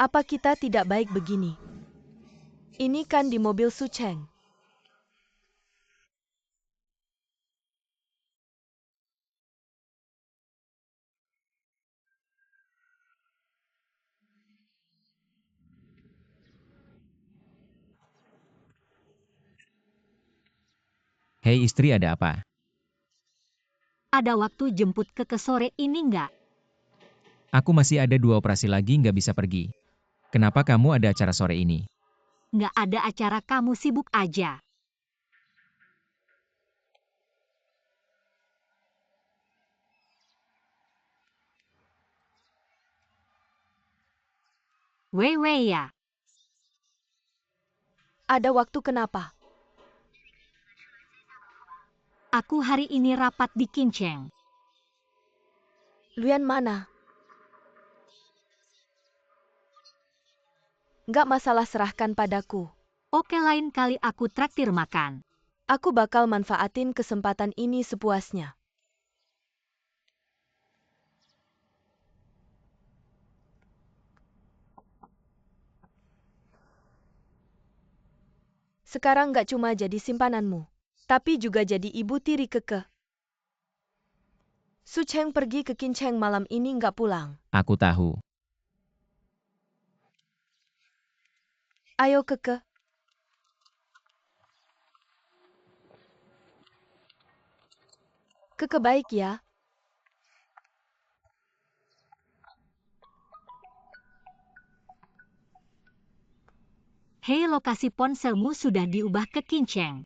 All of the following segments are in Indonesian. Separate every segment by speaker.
Speaker 1: Apa kita tidak baik begini? Ini kan di mobil Su Cheng.
Speaker 2: Hei istri, ada apa?
Speaker 3: Ada waktu jemput ke sore ini nggak?
Speaker 2: Aku masih ada 2 operasi lagi nggak bisa pergi. Kenapa kamu ada acara sore ini?
Speaker 3: Nggak ada acara, kamu sibuk aja. Wei ya.
Speaker 1: Ada waktu kenapa?
Speaker 3: Aku hari ini rapat di Kincheng.
Speaker 1: Luyan mana? Nggak masalah, serahkan padaku.
Speaker 3: Oke, lain kali aku traktir makan.
Speaker 1: Aku bakal manfaatin kesempatan ini sepuasnya. Sekarang nggak cuma jadi simpananmu, tapi juga jadi ibu tiri Keke. Su Cheng pergi ke Kincheng malam ini nggak pulang.
Speaker 2: Aku tahu.
Speaker 1: Ayo Keke. Keke baik ya.
Speaker 3: Hei, lokasi ponselmu sudah diubah ke Kincheng.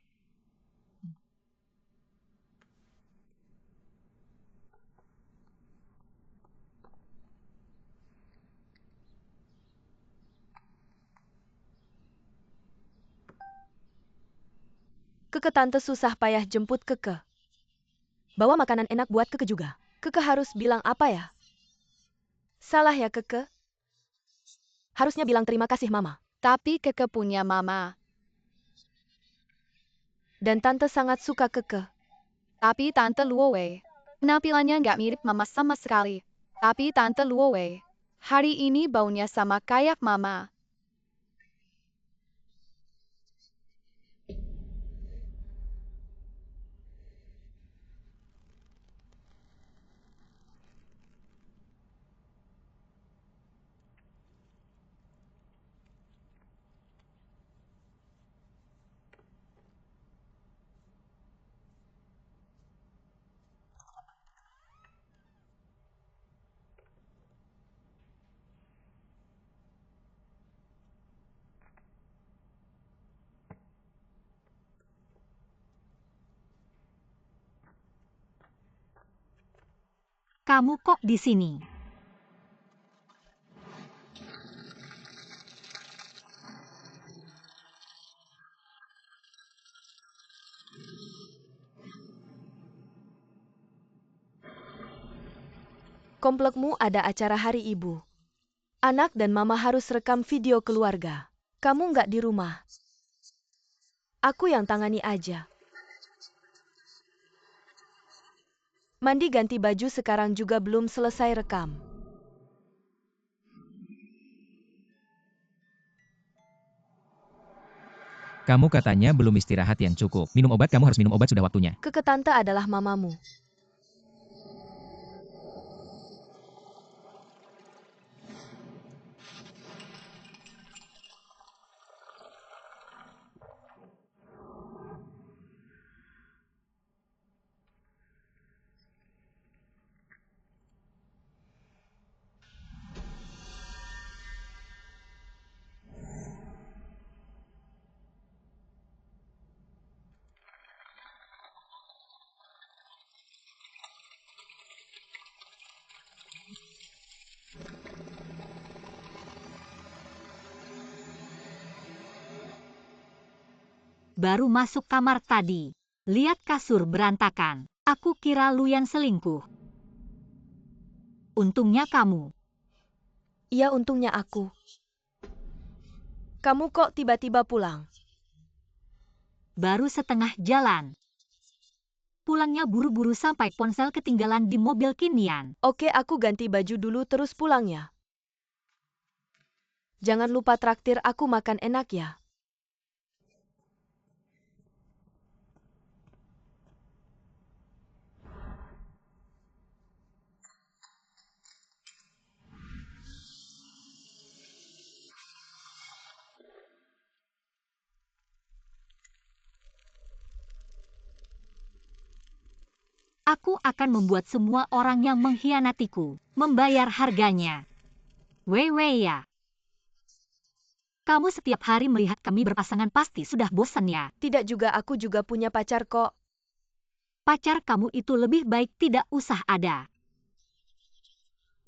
Speaker 1: Keke, tante susah payah jemput Keke. Bawa makanan enak buat Keke juga. Keke harus bilang apa ya? Salah ya Keke? Harusnya bilang terima kasih Mama.
Speaker 4: Tapi Keke punya mama.
Speaker 1: Dan tante sangat suka Keke.
Speaker 4: Tapi Tante Luowei, penampilannya nggak mirip mama sama sekali. Tapi Tante Luowei, hari ini baunya sama kayak mama.
Speaker 3: Kamu kok di sini?
Speaker 1: Komplekmu ada acara hari ibu. Anak dan mama harus rekam video keluarga. Kamu nggak di rumah. Aku yang tangani aja. Mandi ganti baju sekarang juga belum selesai rekam.
Speaker 2: Kamu katanya belum istirahat yang cukup. Minum obat, kamu harus minum obat, sudah waktunya.
Speaker 1: Keke, tante adalah mamamu.
Speaker 3: Baru masuk kamar tadi. Lihat kasur berantakan. Aku kira Luyan selingkuh. Untungnya kamu.
Speaker 1: Iya, untungnya aku. Kamu kok tiba-tiba pulang?
Speaker 3: Baru setengah jalan. Pulangnya buru-buru sampai ponsel ketinggalan di mobil Kinian.
Speaker 1: Oke, aku ganti baju dulu terus pulang ya. Jangan lupa traktir aku makan enak ya.
Speaker 3: Aku akan membuat semua orang yang mengkhianatiku membayar harganya. Wei ya. Kamu setiap hari melihat kami berpasangan pasti sudah bosan ya.
Speaker 1: Tidak juga, aku juga punya pacar kok.
Speaker 3: Pacar kamu itu lebih baik tidak usah ada.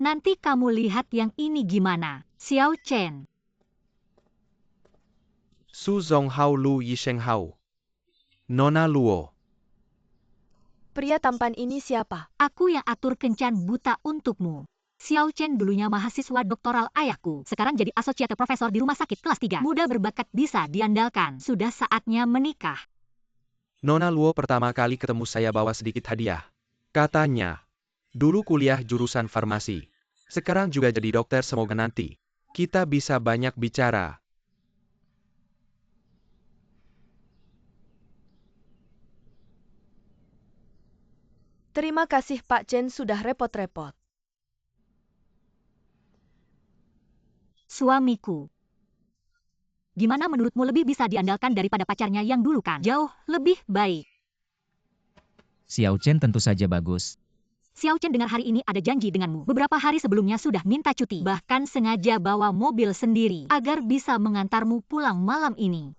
Speaker 3: Nanti kamu lihat yang ini gimana, Xiao Chen.
Speaker 5: Su Zong Hao Lu Yisheng Hao. Nona Luo.
Speaker 1: Pria tampan ini siapa?
Speaker 3: Aku yang atur kencan buta untukmu. Xiao Chen dulunya mahasiswa doktoral ayahku, sekarang jadi asosiate profesor di rumah sakit kelas 3. Muda berbakat bisa diandalkan, sudah saatnya menikah.
Speaker 5: Nona Luo pertama kali ketemu saya bawa sedikit hadiah. Katanya, dulu kuliah jurusan farmasi. Sekarang juga jadi dokter, semoga nanti kita bisa banyak bicara.
Speaker 1: Terima kasih Pak Chen sudah repot-repot.
Speaker 3: Suamiku. Gimana menurutmu, lebih bisa diandalkan daripada pacarnya yang dulu kan? Jauh lebih baik.
Speaker 2: Xiao Chen tentu saja bagus.
Speaker 3: Xiao Chen dengar hari ini ada janji denganmu. Beberapa hari sebelumnya sudah minta cuti. Bahkan sengaja bawa mobil sendiri agar bisa mengantarmu pulang malam ini.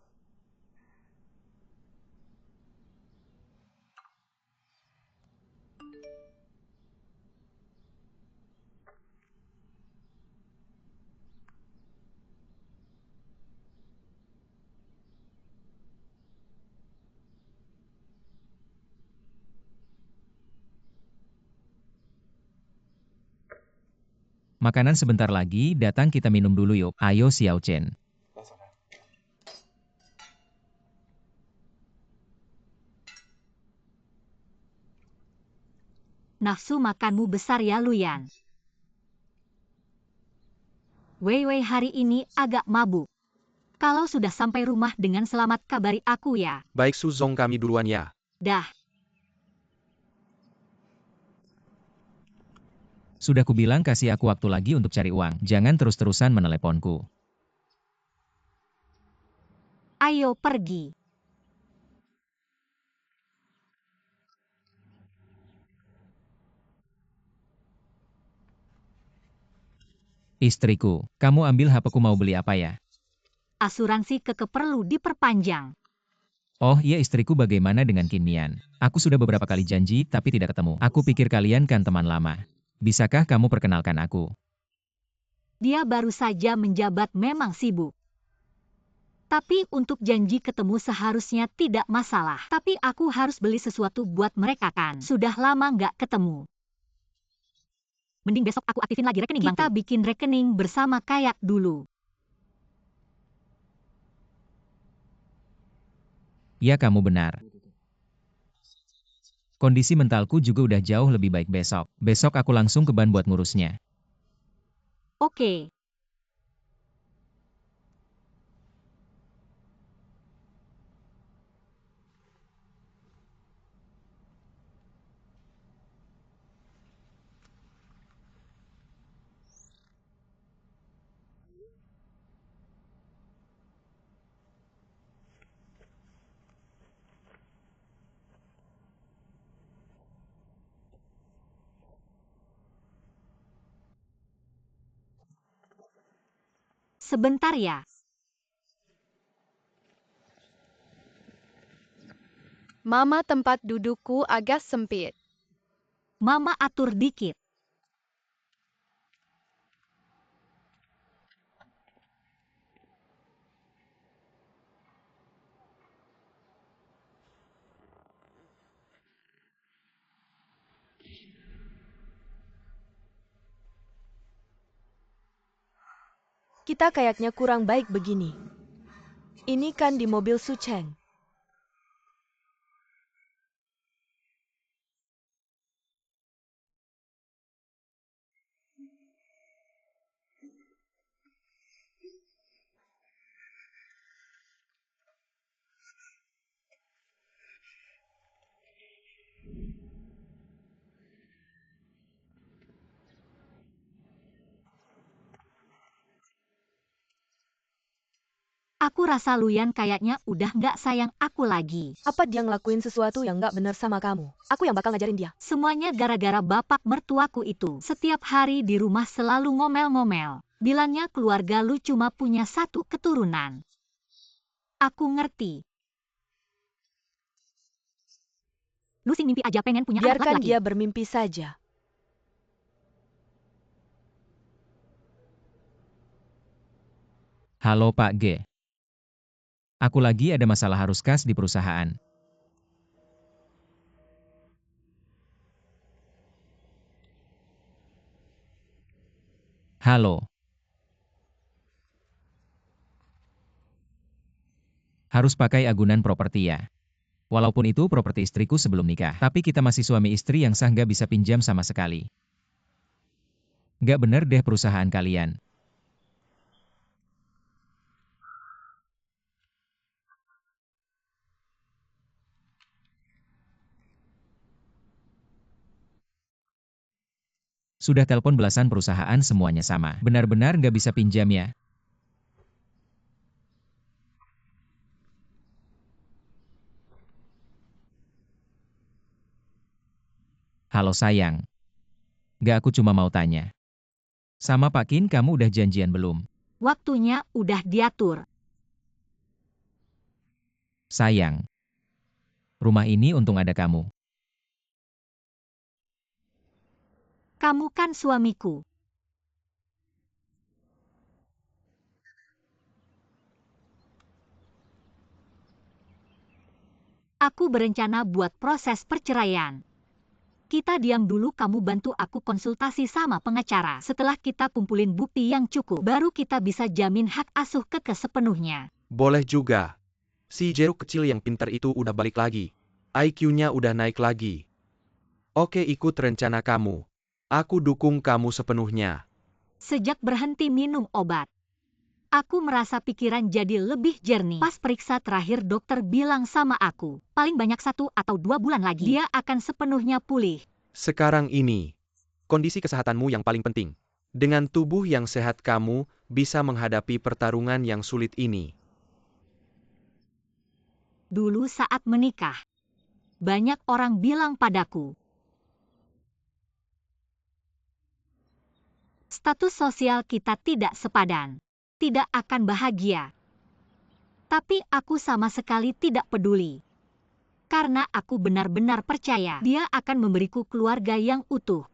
Speaker 2: Makanan sebentar lagi datang, kita minum dulu yuk. Ayo Xiao Chen.
Speaker 3: Nafsu makanmu besar ya, Luyan. Wei hari ini agak mabuk. Kalau sudah sampai rumah dengan selamat kabari aku ya.
Speaker 5: Baik Su Zong, kami duluan ya.
Speaker 3: Dah.
Speaker 2: Sudah kubilang kasih aku waktu lagi untuk cari uang. Jangan terus-terusan meneleponku.
Speaker 3: Ayo pergi.
Speaker 2: Istriku, kamu ambil HP-ku, mau beli apa ya?
Speaker 3: Asuransi keke perlu diperpanjang.
Speaker 2: Oh iya istriku, bagaimana dengan Kinmian? Aku sudah beberapa kali janji tapi tidak ketemu. Aku pikir kalian kan teman lama. Bisakah kamu perkenalkan aku?
Speaker 3: Dia baru saja menjabat, memang sibuk. Tapi untuk janji ketemu seharusnya tidak masalah. Tapi aku harus beli sesuatu buat mereka kan. Sudah lama nggak ketemu. Mending besok aku aktifin lagi rekening bankku. Kita bikin rekening bersama kayak dulu.
Speaker 2: Ya kamu benar. Kondisi mentalku juga udah jauh lebih baik besok. Besok aku langsung ke Ban buat ngurusnya.
Speaker 3: Oke. Sebentar ya.
Speaker 4: Mama, tempat dudukku agak sempit.
Speaker 3: Mama atur dikit.
Speaker 1: Kita kayaknya kurang baik begini. Ini kan di mobil Su Cheng.
Speaker 3: Aku rasa Luyan kayaknya udah nggak sayang aku lagi.
Speaker 1: Apa dia ngelakuin sesuatu yang nggak benar sama kamu? Aku yang bakal ngajarin dia.
Speaker 3: Semuanya gara-gara bapak mertuaku itu. Setiap hari di rumah selalu ngomel-ngomel. Bilangnya keluarga lu cuma punya satu keturunan. Aku ngerti. Lu sing mimpi aja pengen punya anak
Speaker 1: Biarkan
Speaker 3: laki-laki.
Speaker 1: dia bermimpi saja.
Speaker 2: Halo Pak G. Aku lagi ada masalah harus kas di perusahaan. Halo. Harus pakai agunan properti ya. Walaupun itu properti istriku sebelum nikah. Tapi kita masih suami istri yang sah nggak bisa pinjam sama sekali. Nggak bener deh perusahaan kalian. Sudah telepon belasan perusahaan semuanya sama. Benar-benar nggak bisa pinjam ya. Halo sayang. Nggak, aku cuma mau tanya. Sama Pak Kin kamu udah janjian belum?
Speaker 3: Waktunya udah diatur.
Speaker 2: Sayang. Rumah ini untung ada kamu.
Speaker 3: Kamu kan suamiku. Aku berencana buat proses perceraian. Kita diam dulu, kamu bantu aku konsultasi sama pengacara. Setelah kita kumpulin bukti yang cukup, baru kita bisa jamin hak asuh Keke sepenuhnya.
Speaker 5: Boleh juga. Si jeruk kecil yang pintar itu udah balik lagi. IQ-nya udah naik lagi. Oke, ikut rencana kamu. Aku dukung kamu sepenuhnya.
Speaker 3: Sejak berhenti minum obat, aku merasa pikiran jadi lebih jernih. Pas periksa terakhir dokter bilang sama aku, paling banyak 1 atau 2 bulan lagi dia akan sepenuhnya pulih.
Speaker 5: Sekarang ini, kondisi kesehatanmu yang paling penting. Dengan tubuh yang sehat kamu bisa menghadapi pertarungan yang sulit ini.
Speaker 3: Dulu saat menikah, banyak orang bilang padaku, status sosial kita tidak sepadan, tidak akan bahagia. Tapi aku sama sekali tidak peduli. Karena aku benar-benar percaya dia akan memberiku keluarga yang utuh.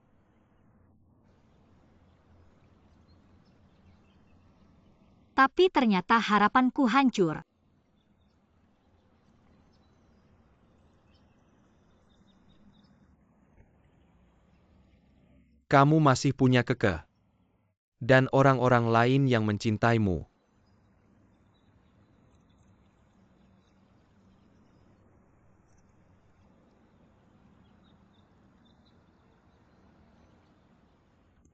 Speaker 3: Tapi ternyata harapanku hancur.
Speaker 5: Kamu masih punya Keke. Dan orang-orang lain yang mencintaimu.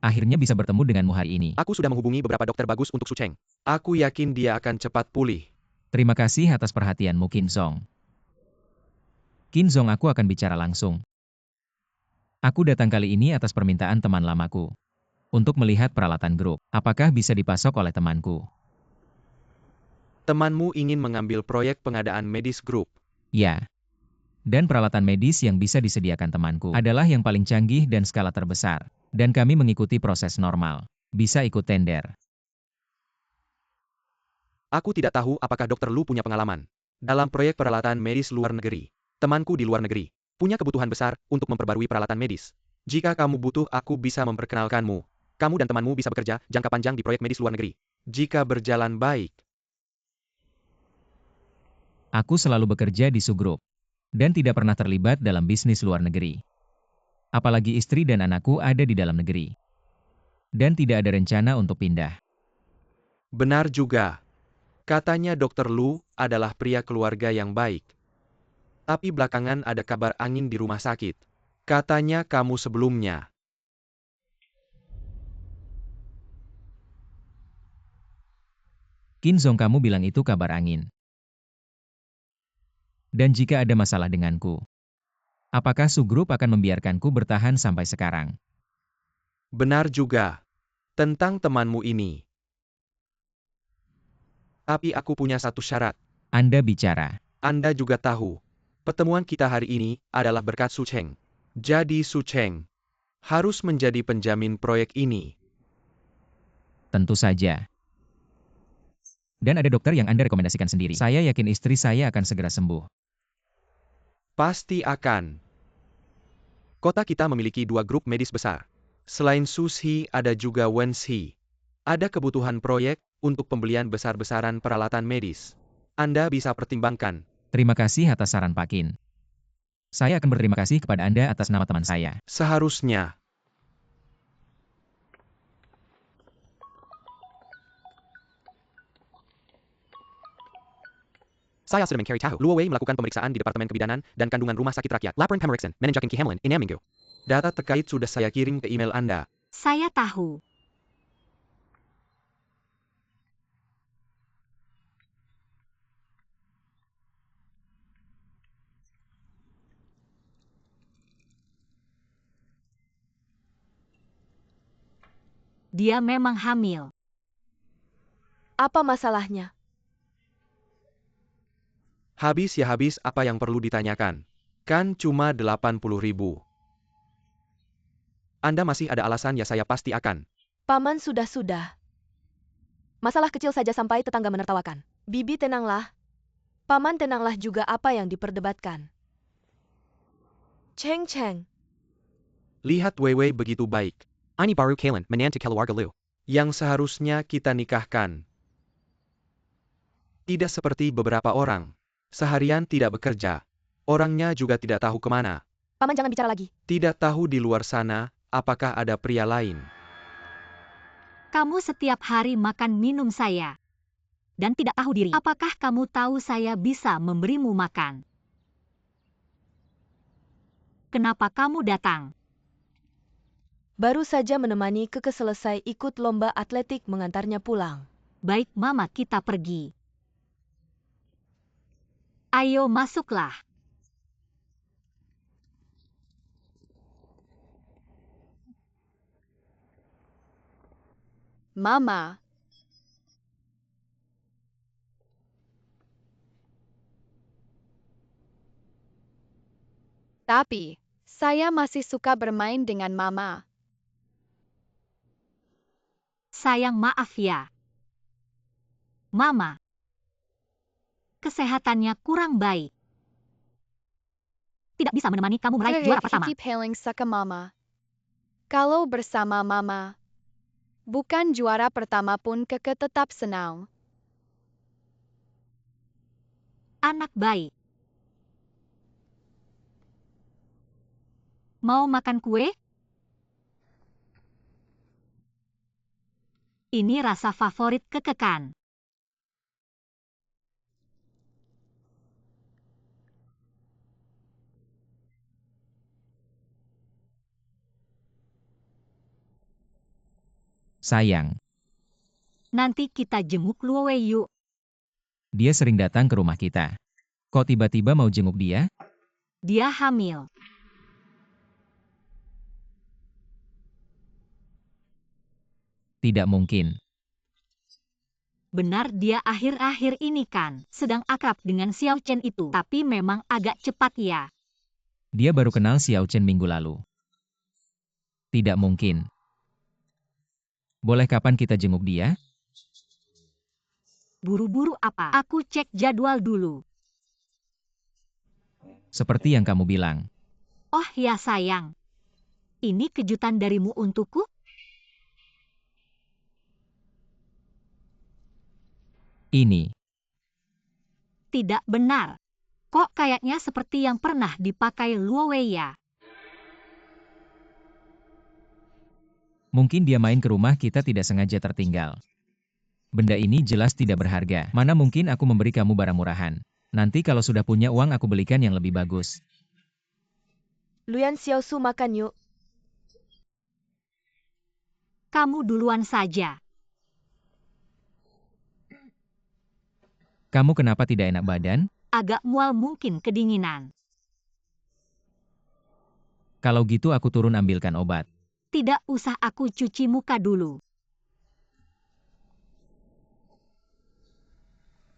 Speaker 2: Akhirnya bisa bertemu denganmu hari ini.
Speaker 5: Aku sudah menghubungi beberapa dokter bagus untuk Su Cheng. Aku yakin dia akan cepat pulih.
Speaker 2: Terima kasih atas perhatianmu Kin Zong. Kin Zong, aku akan bicara langsung. Aku datang kali ini atas permintaan teman lamaku. Untuk melihat peralatan grup. Apakah bisa dipasok oleh temanku?
Speaker 5: Temanmu ingin mengambil proyek pengadaan medis grup.
Speaker 2: Ya. Dan peralatan medis yang bisa disediakan temanku adalah yang paling canggih dan skala terbesar. Dan kami mengikuti proses normal. Bisa ikut tender.
Speaker 5: Aku tidak tahu apakah dokter Lu punya pengalaman dalam proyek peralatan medis luar negeri. Temanku di luar negeri punya kebutuhan besar untuk memperbarui peralatan medis. Jika kamu butuh, aku bisa memperkenalkanmu. Kamu dan temanmu bisa bekerja jangka panjang di proyek medis luar negeri. Jika berjalan baik.
Speaker 2: Aku selalu bekerja di Sugrup. Dan tidak pernah terlibat dalam bisnis luar negeri. Apalagi istri dan anakku ada di dalam negeri. Dan tidak ada rencana untuk pindah.
Speaker 5: Benar juga. Katanya Dr. Lu adalah pria keluarga yang baik. Tapi belakangan ada kabar angin di rumah sakit. Katanya kamu sebelumnya.
Speaker 2: Kin Zong, kamu bilang itu kabar angin. Dan jika ada masalah denganku, apakah Sugrup akan membiarkanku bertahan sampai sekarang?
Speaker 5: Benar juga. Tentang temanmu ini. Tapi aku punya satu syarat.
Speaker 2: Anda bicara.
Speaker 5: Anda juga tahu, pertemuan kita hari ini adalah berkat Su Cheng. Jadi Su Cheng harus menjadi penjamin proyek ini.
Speaker 2: Tentu saja. Dan ada dokter yang Anda rekomendasikan sendiri. Saya yakin istri saya akan segera sembuh.
Speaker 5: Pasti akan. Kota kita memiliki 2 grup medis besar. Selain Sushi ada juga Wenshi. Ada kebutuhan proyek untuk pembelian besar-besaran peralatan medis. Anda bisa pertimbangkan.
Speaker 2: Terima kasih atas saran Pak Qin. Saya akan berterima kasih kepada Anda atas nama teman saya.
Speaker 5: Seharusnya.
Speaker 6: Saya sudah mencari tahu. Luo Wei melakukan pemeriksaan di Departemen Kebidanan dan Kandungan Rumah Sakit Rakyat. Laporan Pemeriksaan, Menenjakan Ki Hamlin, in Minggu.
Speaker 5: Data terkait sudah saya kirim ke email Anda.
Speaker 3: Saya tahu. Dia memang hamil.
Speaker 1: Apa masalahnya?
Speaker 5: Habis ya habis apa yang perlu ditanyakan. Kan cuma 80.000. Anda masih ada alasan ya saya pasti akan.
Speaker 1: Paman sudah. Masalah kecil saja sampai tetangga menertawakan. Bibi tenanglah. Paman tenanglah juga apa yang diperdebatkan. Cheng.
Speaker 5: Lihat Weiwei begitu baik.
Speaker 6: Ini baru kalian menantu keluarga Lu.
Speaker 5: Yang seharusnya kita nikahkan. Tidak seperti beberapa orang. Seharian tidak bekerja. Orangnya juga tidak tahu kemana.
Speaker 1: Paman jangan bicara lagi.
Speaker 5: Tidak tahu di luar sana, apakah ada pria lain.
Speaker 3: Kamu setiap hari makan minum saya. Dan tidak tahu diri. Apakah kamu tahu saya bisa memberimu makan? Kenapa kamu datang?
Speaker 1: Baru saja menemani Keke selesai ikut lomba atletik mengantarnya pulang.
Speaker 3: Baik Mama, kita pergi. Ayo masuklah.
Speaker 4: Mama. Tapi, saya masih suka bermain dengan Mama.
Speaker 3: Sayang, maaf ya. Mama. Kesehatannya kurang baik. Tidak bisa menemani kamu meraih juara pertama.
Speaker 4: Keep hailing suka Mama. Kalau bersama Mama, bukan juara pertama pun Keke tetap senang.
Speaker 3: Anak baik. Mau makan kue? Ini rasa favorit Keke kan?
Speaker 2: Sayang,
Speaker 3: Nanti kita jenguk Luo Wei yuk.
Speaker 2: dia sering datang ke rumah kita. Kok tiba-tiba mau jenguk dia?
Speaker 3: Dia hamil.
Speaker 2: Tidak mungkin.
Speaker 3: Benar, dia akhir-akhir ini kan sedang akrab dengan Xiao Chen itu. Tapi memang agak cepat ya.
Speaker 2: Dia baru kenal Xiao Chen minggu lalu. Tidak mungkin. Boleh kapan kita jenguk dia?
Speaker 3: Buru-buru apa? Aku cek jadwal dulu.
Speaker 2: Seperti yang kamu bilang.
Speaker 3: Oh ya sayang. Ini kejutan darimu untukku?
Speaker 2: Ini.
Speaker 3: Tidak benar. Kok kayaknya seperti yang pernah dipakai Luo Wei ya?
Speaker 2: Mungkin dia main ke rumah kita tidak sengaja tertinggal. Benda ini jelas tidak berharga. Mana mungkin aku memberi kamu barang murahan. Nanti kalau sudah punya uang aku belikan yang lebih bagus.
Speaker 1: Luyan Xiaosu makan yuk.
Speaker 3: Kamu duluan saja.
Speaker 2: Kamu kenapa tidak enak badan?
Speaker 3: Agak mual, mungkin kedinginan.
Speaker 2: Kalau gitu aku turun ambilkan obat.
Speaker 3: Tidak usah, aku cuci muka dulu.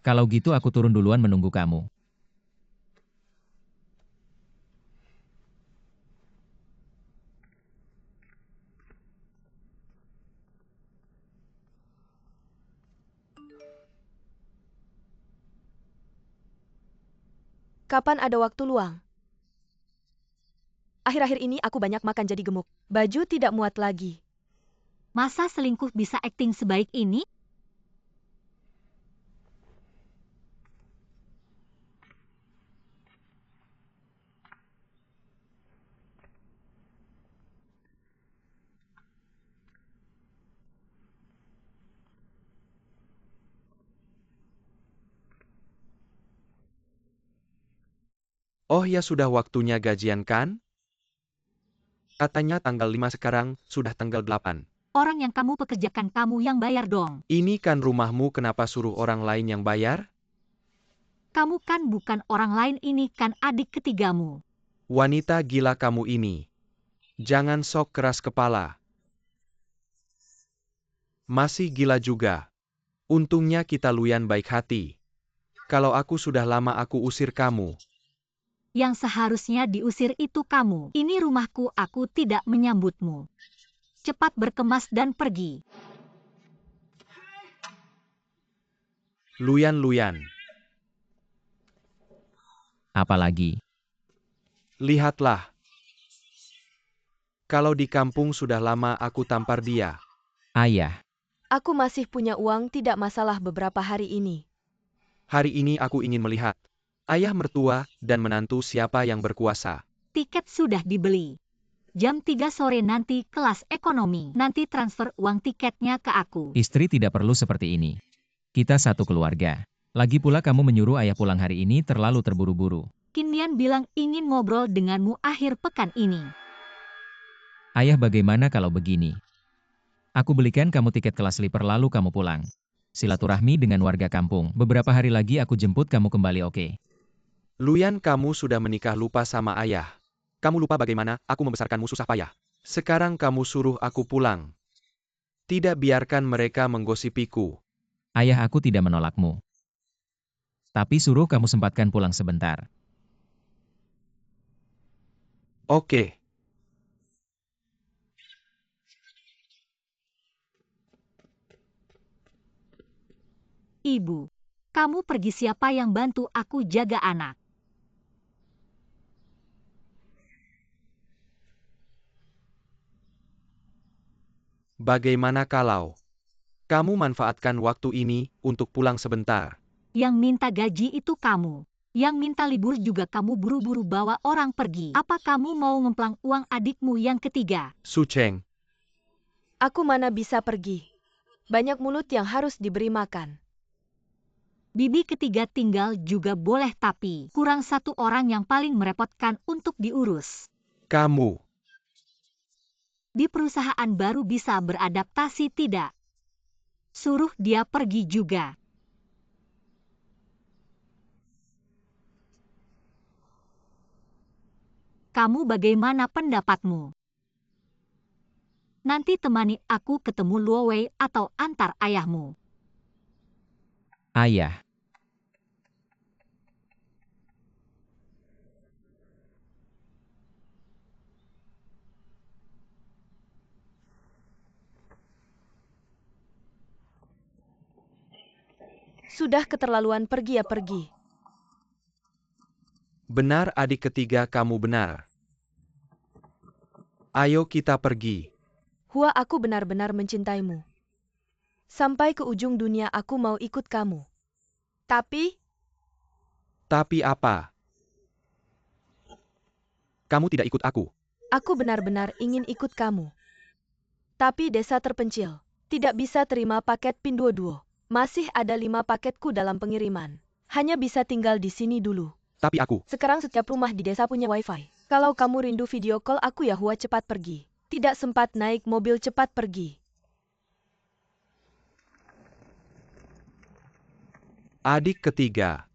Speaker 2: Kalau gitu aku turun duluan menunggu kamu.
Speaker 1: Kapan ada waktu luang? Akhir-akhir ini aku banyak makan jadi gemuk. Baju tidak muat lagi.
Speaker 3: Masa selingkuh bisa akting sebaik ini?
Speaker 5: Oh ya sudah waktunya gajian kan? Katanya tanggal 5 sekarang, sudah tanggal 8.
Speaker 3: Orang yang kamu pekerjakan kamu yang bayar dong.
Speaker 5: Ini kan rumahmu, kenapa suruh orang lain yang bayar?
Speaker 3: Kamu kan bukan orang lain, ini kan adik ketigamu.
Speaker 5: Wanita gila kamu ini. Jangan sok keras kepala. Masih gila juga. Untungnya kita luyan baik hati. Kalau aku sudah lama aku usir kamu.
Speaker 3: Yang seharusnya diusir itu kamu. Ini rumahku, aku tidak menyambutmu. Cepat berkemas dan pergi.
Speaker 5: Luyan-luyan.
Speaker 2: Apalagi,
Speaker 5: Lihatlah. Kalau di kampung sudah lama aku tampar dia.
Speaker 2: ayah,
Speaker 1: Aku masih punya uang, tidak masalah beberapa hari ini.
Speaker 5: Hari ini aku ingin melihat ayah mertua dan menantu siapa yang berkuasa.
Speaker 3: Tiket sudah dibeli. Jam 3 sore nanti kelas ekonomi. Nanti transfer uang tiketnya ke aku.
Speaker 2: istri tidak perlu seperti ini. Kita satu keluarga. Lagi pula kamu menyuruh ayah pulang hari ini terlalu terburu-buru.
Speaker 3: Kinian bilang ingin ngobrol denganmu akhir pekan ini.
Speaker 2: Ayah, bagaimana kalau begini? Aku belikan kamu tiket kelas sleeper lalu kamu pulang. Silaturahmi dengan warga kampung. Beberapa hari lagi aku jemput kamu kembali, oke?
Speaker 5: Luyan, kamu sudah menikah lupa sama ayah. Kamu lupa bagaimana aku membesarkanmu susah payah. Sekarang kamu suruh aku pulang. Tidak, biarkan mereka menggosipiku.
Speaker 2: Ayah, aku tidak menolakmu. Tapi suruh kamu sempatkan pulang sebentar.
Speaker 5: Oke.
Speaker 3: Ibu, kamu pergi, siapa yang bantu aku jaga anak?
Speaker 5: Bagaimana kalau kamu manfaatkan waktu ini untuk pulang sebentar?
Speaker 3: Yang minta gaji itu kamu. Yang minta libur juga kamu, buru-buru bawa orang pergi. Apa kamu mau ngemplang uang adikmu yang ketiga?
Speaker 5: Sucheng,
Speaker 1: Aku mana bisa pergi. Banyak mulut yang harus diberi makan.
Speaker 3: Bibi ketiga tinggal juga boleh, tapi kurang satu orang yang paling merepotkan untuk diurus.
Speaker 5: kamu.
Speaker 3: Di perusahaan baru bisa beradaptasi tidak? Suruh dia pergi juga. Kamu bagaimana pendapatmu? Nanti temani aku ketemu Luo Wei atau antar ayahmu.
Speaker 2: Ayah,
Speaker 1: Sudah keterlaluan, pergi ya pergi.
Speaker 5: Benar, adik ketiga, kamu benar. Ayo kita pergi.
Speaker 1: Hua, aku benar-benar mencintaimu. Sampai ke ujung dunia aku mau ikut kamu. Tapi,
Speaker 5: Tapi apa? Kamu tidak ikut aku.
Speaker 1: aku benar-benar ingin ikut kamu. Tapi desa terpencil. Tidak bisa terima paket Pinduoduo. Masih ada 5 paketku dalam pengiriman. Hanya bisa tinggal di sini dulu.
Speaker 5: Tapi aku.
Speaker 1: Sekarang setiap rumah di desa punya wifi. Kalau kamu rindu video call aku ya Hua, cepat pergi. Tidak sempat naik mobil, cepat pergi.
Speaker 5: Adik ketiga.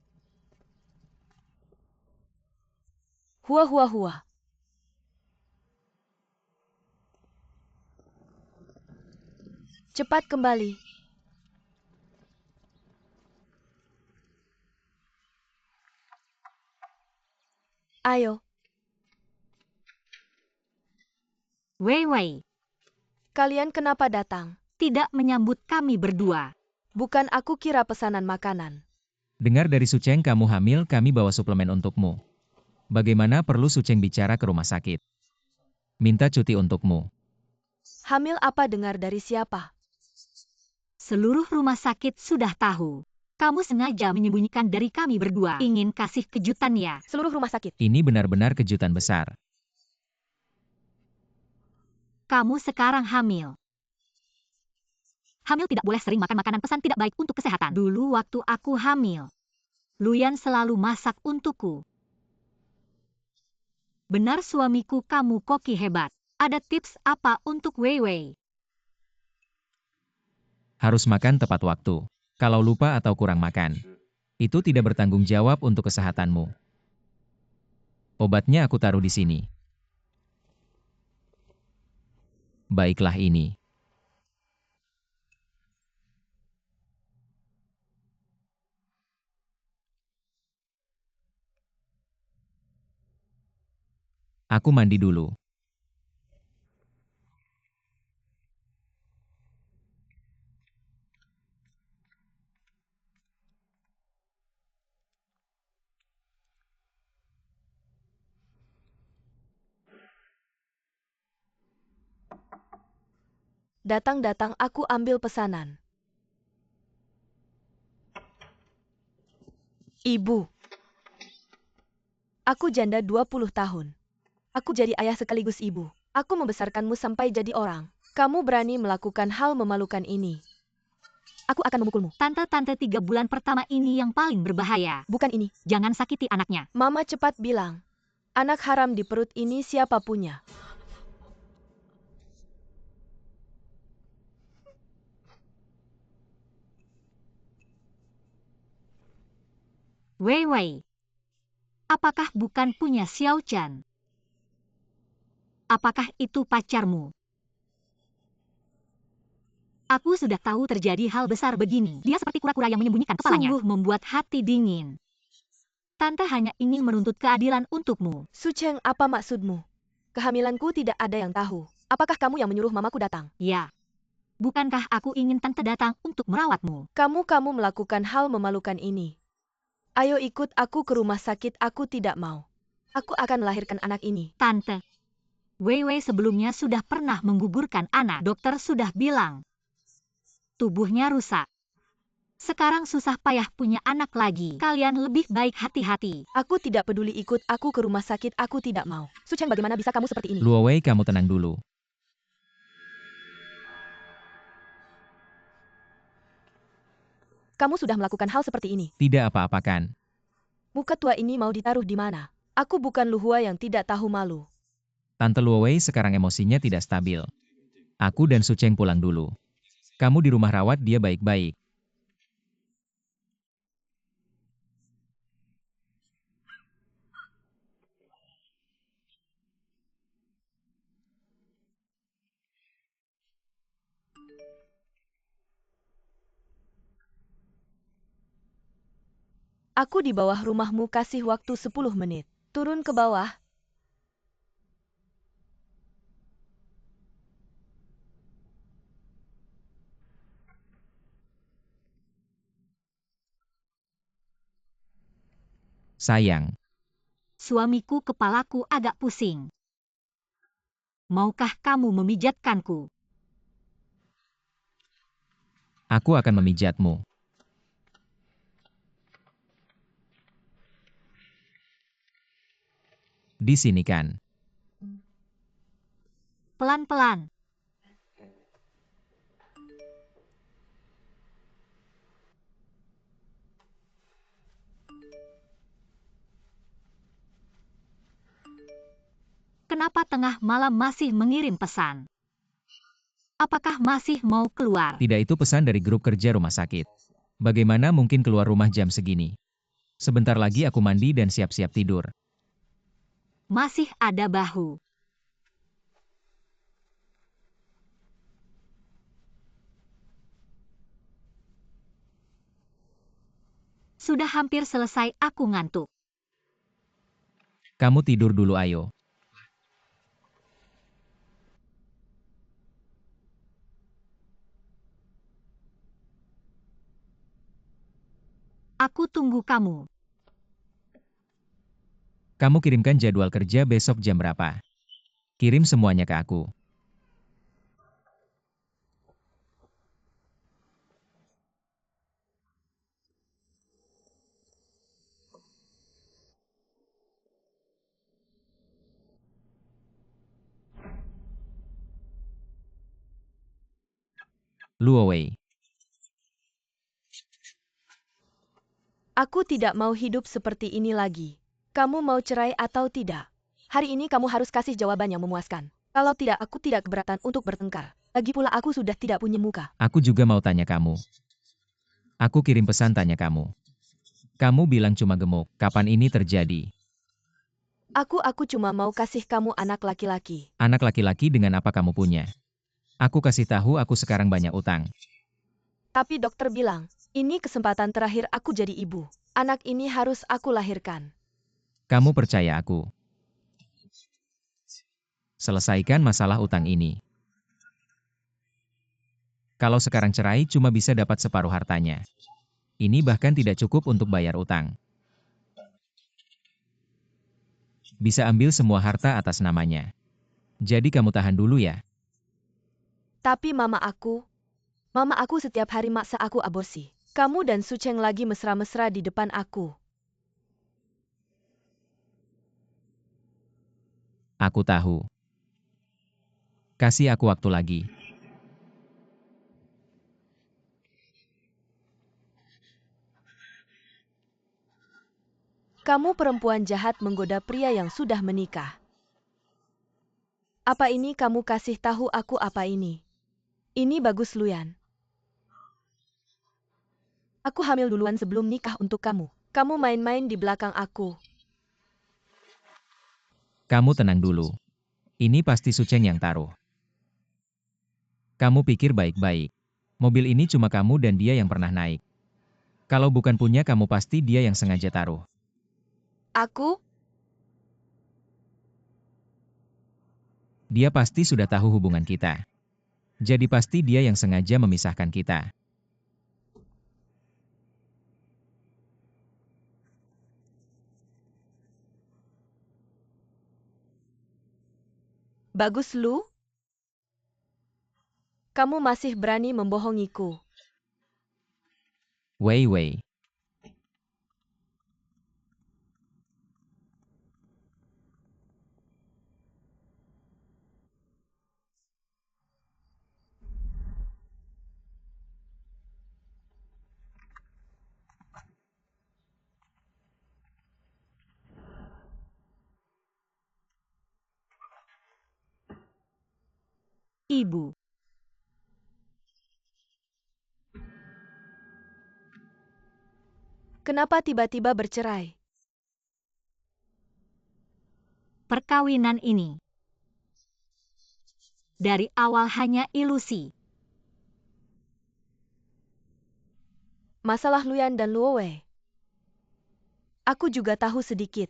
Speaker 1: Hua, Hua, Hua. Cepat kembali. Ayo,
Speaker 3: Wei Wei,
Speaker 1: kalian kenapa datang?
Speaker 3: tidak menyambut kami berdua.
Speaker 1: Bukan aku kira pesanan makanan.
Speaker 2: Dengar dari Suceng kamu hamil, kami bawa suplemen untukmu. Bagaimana perlu Suceng bicara ke rumah sakit? Minta cuti untukmu.
Speaker 1: Hamil apa dengar dari siapa?
Speaker 3: Seluruh rumah sakit sudah tahu. Kamu sengaja menyembunyikan dari kami berdua. Ingin kasih kejutan ya?
Speaker 1: Seluruh rumah sakit.
Speaker 2: Ini benar-benar kejutan besar.
Speaker 3: Kamu sekarang hamil. Hamil tidak boleh sering makan makanan pesan tidak baik untuk kesehatan. Dulu waktu aku hamil, Luyan selalu masak untukku. Benar suamiku, kamu koki hebat. Ada tips apa untuk Wei Wei?
Speaker 2: Harus makan tepat waktu. Kalau lupa atau kurang makan, itu tidak bertanggung jawab untuk kesehatanmu. Obatnya aku taruh di sini. Baiklah ini. Aku mandi dulu.
Speaker 1: Datang-datang aku ambil pesanan. Ibu. Aku janda 20 tahun. Aku jadi ayah sekaligus ibu. Aku membesarkanmu sampai jadi orang. Kamu berani melakukan hal memalukan ini. Aku akan memukulmu.
Speaker 3: Tante-tante 3 bulan pertama ini yang paling berbahaya.
Speaker 1: Bukan ini.
Speaker 3: Jangan sakiti anaknya.
Speaker 1: Mama cepat bilang. Anak haram di perut ini siapa punya?
Speaker 3: Wei Wei, apakah bukan punya Xiao Chan? Apakah itu pacarmu? Aku sudah tahu terjadi hal besar begini. Dia seperti kura-kura yang menyembunyikan kepalanya. Sungguh membuat hati dingin. Tante hanya ingin menuntut keadilan untukmu.
Speaker 1: Suceng, apa maksudmu? Kehamilanku tidak ada yang tahu. Apakah kamu yang menyuruh mamaku datang?
Speaker 3: Ya. Bukankah aku ingin tante datang untuk merawatmu?
Speaker 1: Kamu melakukan hal memalukan ini. Ayo ikut aku ke rumah sakit, aku tidak mau. Aku akan melahirkan anak ini.
Speaker 3: Tante, Wei Wei sebelumnya sudah pernah menggugurkan anak. Dokter sudah bilang, tubuhnya rusak. Sekarang susah payah punya anak lagi. Kalian lebih baik hati-hati.
Speaker 1: Aku tidak peduli, ikut aku ke rumah sakit, aku tidak mau. Suceng, bagaimana bisa kamu seperti ini?
Speaker 2: Luo Wei, kamu tenang dulu.
Speaker 1: Kamu sudah melakukan hal seperti ini.
Speaker 2: Tidak apa-apa kan?
Speaker 1: Muka tua ini mau ditaruh di mana? Aku bukan Luhua yang tidak tahu malu.
Speaker 2: Tante Luo Wei sekarang emosinya tidak stabil. Aku dan Suceng pulang dulu. Kamu di rumah rawat dia baik-baik.
Speaker 1: Aku di bawah rumahmu, kasih waktu 10 menit. Turun ke bawah.
Speaker 2: Sayang,
Speaker 3: Suamiku, kepalaku agak pusing. Maukah kamu memijatkanku?
Speaker 2: aku akan memijatmu. Di sini kan?
Speaker 3: Pelan-pelan. Kenapa tengah malam masih mengirim pesan? Apakah masih mau keluar?
Speaker 2: Tidak, itu pesan dari grup kerja rumah sakit. Bagaimana mungkin keluar rumah jam segini? Sebentar lagi aku mandi dan siap-siap tidur.
Speaker 3: Masih ada bahu. Sudah hampir selesai, aku ngantuk.
Speaker 2: Kamu tidur dulu ayo.
Speaker 3: Aku tunggu kamu.
Speaker 2: Kamu kirimkan jadwal kerja besok jam berapa? Kirim semuanya ke aku. Luo Wei.
Speaker 1: Aku tidak mau hidup seperti ini lagi. Kamu mau cerai atau tidak? Hari ini kamu harus kasih jawaban yang memuaskan. Kalau tidak, aku tidak keberatan untuk bertengkar. Lagi pula aku sudah tidak punya muka.
Speaker 2: Aku juga mau tanya kamu. Aku kirim pesan tanya kamu. Kamu bilang cuma gemuk. Kapan ini terjadi?
Speaker 1: Aku cuma mau kasih kamu anak laki-laki.
Speaker 2: Anak laki-laki dengan apa kamu punya? Aku kasih tahu aku sekarang banyak utang.
Speaker 1: Tapi dokter bilang, ini kesempatan terakhir aku jadi ibu. Anak ini harus aku lahirkan.
Speaker 2: Kamu percaya aku? Selesaikan masalah utang ini. Kalau sekarang cerai cuma bisa dapat separuh hartanya. Ini bahkan tidak cukup untuk bayar utang. Bisa ambil semua harta atas namanya. Jadi kamu tahan dulu ya.
Speaker 1: Tapi mama aku setiap hari maksa aku aborsi. Kamu dan Su Cheng lagi mesra-mesra di depan aku.
Speaker 2: Aku tahu. Kasih aku waktu lagi.
Speaker 1: Kamu perempuan jahat menggoda pria yang sudah menikah. Apa ini kamu kasih tahu aku apa ini? Ini bagus Luyan. Aku hamil duluan sebelum nikah untuk kamu. Kamu main-main di belakang aku.
Speaker 2: Kamu tenang dulu. Ini pasti Su Cheng yang taruh. Kamu pikir baik-baik. Mobil ini cuma kamu dan dia yang pernah naik. Kalau bukan punya kamu pasti dia yang sengaja taruh.
Speaker 1: Aku?
Speaker 2: Dia pasti sudah tahu hubungan kita. Jadi pasti dia yang sengaja memisahkan kita.
Speaker 1: Bagus Lu? Kamu masih berani membohongiku.
Speaker 2: Wei Wei.
Speaker 3: Ibu.
Speaker 1: Kenapa tiba-tiba bercerai?
Speaker 3: Perkawinan ini dari awal hanya ilusi.
Speaker 1: Masalah Luyan dan Luo Wei. Aku juga tahu sedikit.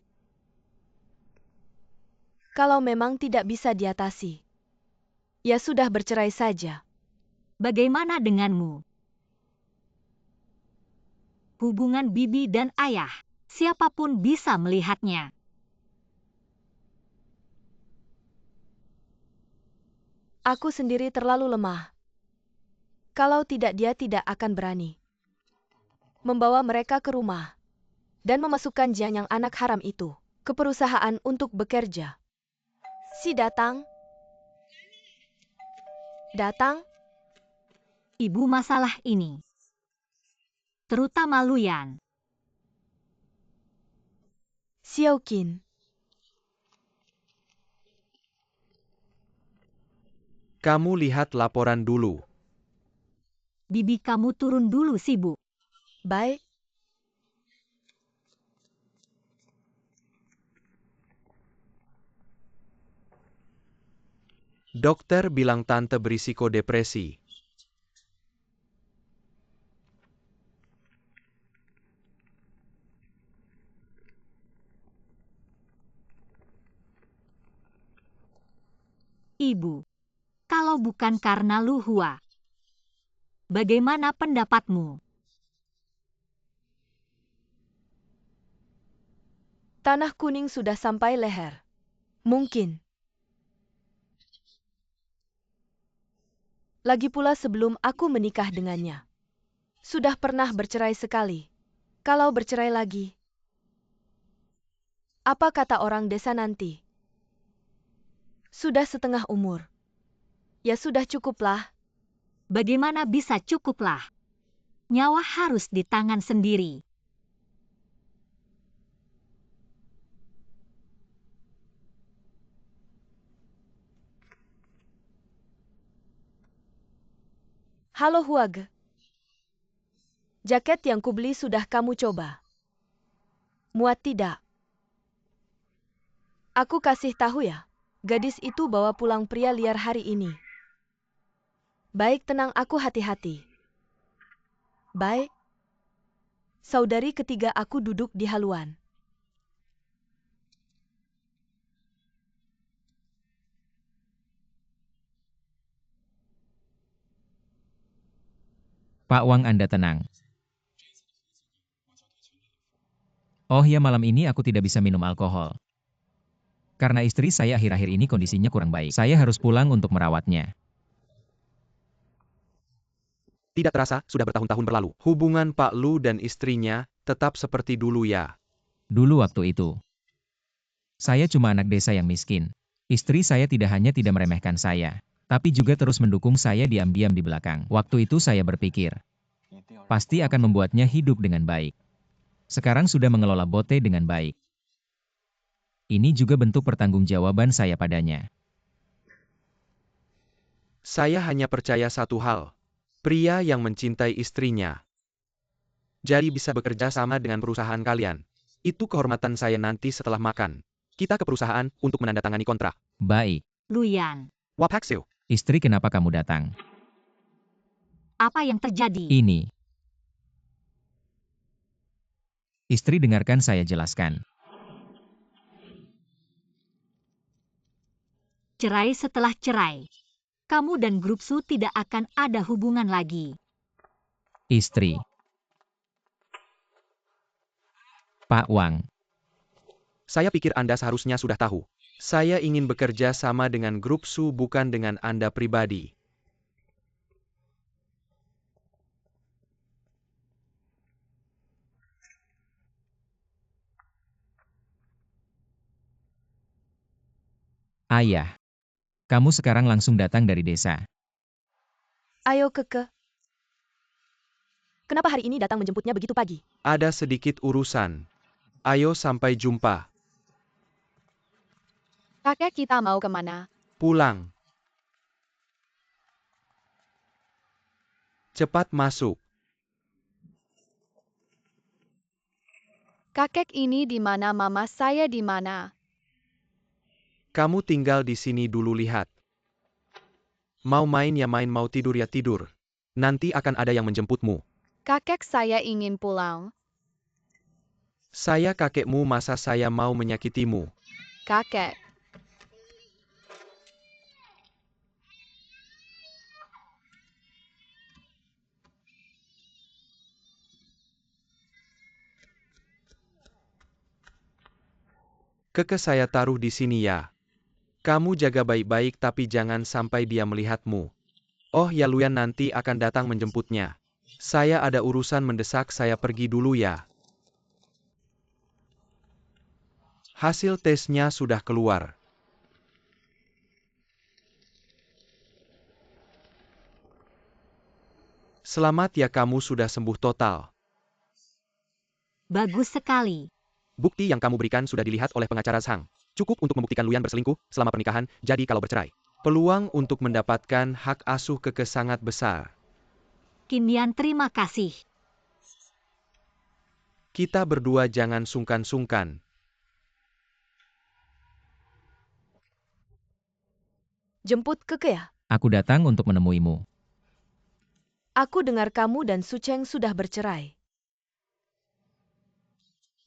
Speaker 1: Kalau memang tidak bisa diatasi, ya sudah bercerai saja.
Speaker 3: Bagaimana denganmu? Hubungan bibi dan ayah, siapapun bisa melihatnya.
Speaker 1: Aku sendiri terlalu lemah. Kalau tidak dia tidak akan berani membawa mereka ke rumah dan memasukkan Jiang yang anak haram itu ke perusahaan untuk bekerja. Si datang.
Speaker 3: Ibu masalah ini. Terutama Luyan.
Speaker 1: Xiao Qin.
Speaker 5: Kamu lihat laporan dulu.
Speaker 3: Bibi kamu turun dulu sibuk.
Speaker 1: Baik.
Speaker 5: Dokter bilang tante berisiko depresi.
Speaker 3: ibu. Kalau bukan karena Lu Hua. Bagaimana pendapatmu?
Speaker 1: Tanah kuning sudah sampai leher. Mungkin. Lagi pula sebelum aku menikah dengannya. Sudah pernah bercerai sekali. Kalau bercerai lagi. Apa kata orang desa nanti? Sudah setengah umur. Ya sudah cukuplah.
Speaker 3: Bagaimana bisa cukuplah? Nyawa harus di tangan sendiri.
Speaker 1: Halo Huage. Jaket yang kubeli sudah kamu coba? Muat tidak? Aku kasih tahu ya. Gadis itu bawa pulang pria liar hari ini. Baik, tenang, aku hati-hati. Baik. Saudari ketiga aku duduk di haluan.
Speaker 2: Pak Wang, Anda tenang. Oh ya, malam ini aku tidak bisa minum alkohol. Karena istri saya akhir-akhir ini kondisinya kurang baik. Saya harus pulang untuk merawatnya.
Speaker 5: Tidak terasa, sudah bertahun-tahun berlalu. Hubungan Pak Lu dan istrinya tetap seperti dulu ya.
Speaker 2: Dulu waktu itu, saya cuma anak desa yang miskin. Istri saya tidak hanya tidak meremehkan saya, tapi juga terus mendukung saya diam-diam di belakang. Waktu itu saya berpikir, pasti akan membuatnya hidup dengan baik. Sekarang sudah mengelola Bote dengan baik. Ini juga bentuk pertanggungjawaban saya padanya.
Speaker 5: Saya hanya percaya satu hal. Pria yang mencintai istrinya. Jadi bisa bekerja sama dengan perusahaan kalian. Itu kehormatan saya nanti setelah makan. Kita ke perusahaan untuk menandatangani kontrak.
Speaker 2: Baik.
Speaker 3: Luyan,
Speaker 5: Wapakseu.
Speaker 2: Istri, kenapa kamu datang?
Speaker 3: apa yang terjadi?
Speaker 2: Ini. Istri, dengarkan saya jelaskan.
Speaker 3: Cerai setelah cerai. Kamu dan grup Su tidak akan ada hubungan lagi.
Speaker 2: Istri. Pak Wang.
Speaker 5: Saya pikir Anda seharusnya sudah tahu. Saya ingin bekerja sama dengan grup Su bukan dengan Anda pribadi.
Speaker 2: Ayah. Kamu sekarang langsung datang dari desa.
Speaker 1: Ayo Keke. Kenapa hari ini datang menjemputnya begitu pagi?
Speaker 5: Ada sedikit urusan. Ayo sampai jumpa.
Speaker 4: Kakek, kita mau kemana?
Speaker 5: Pulang. Cepat masuk.
Speaker 4: Kakek, ini di mana? Mama saya di mana?
Speaker 5: Kamu tinggal di sini dulu, lihat. Mau main ya main, mau tidur ya tidur. Nanti akan ada yang menjemputmu.
Speaker 4: Kakek, saya ingin pulang.
Speaker 5: Saya kakekmu, masa saya mau menyakitimu?
Speaker 4: Kakek.
Speaker 5: Keke, saya taruh di sini ya. Kamu jaga baik-baik tapi jangan sampai dia melihatmu. Oh ya, Luyan nanti akan datang menjemputnya. Saya ada urusan mendesak, saya pergi dulu ya. Hasil tesnya sudah keluar. Selamat ya, kamu sudah sembuh total.
Speaker 3: Bagus sekali.
Speaker 5: Bukti yang kamu berikan sudah dilihat oleh pengacara Zhang. Cukup untuk membuktikan Luyan berselingkuh selama pernikahan, jadi kalau bercerai. Peluang untuk mendapatkan hak asuh Keke sangat besar.
Speaker 3: Kinian, terima kasih.
Speaker 5: Kita berdua jangan sungkan-sungkan.
Speaker 1: Jemput Keke ya?
Speaker 2: Aku datang untuk menemuimu.
Speaker 1: Aku dengar kamu dan Su Cheng sudah bercerai.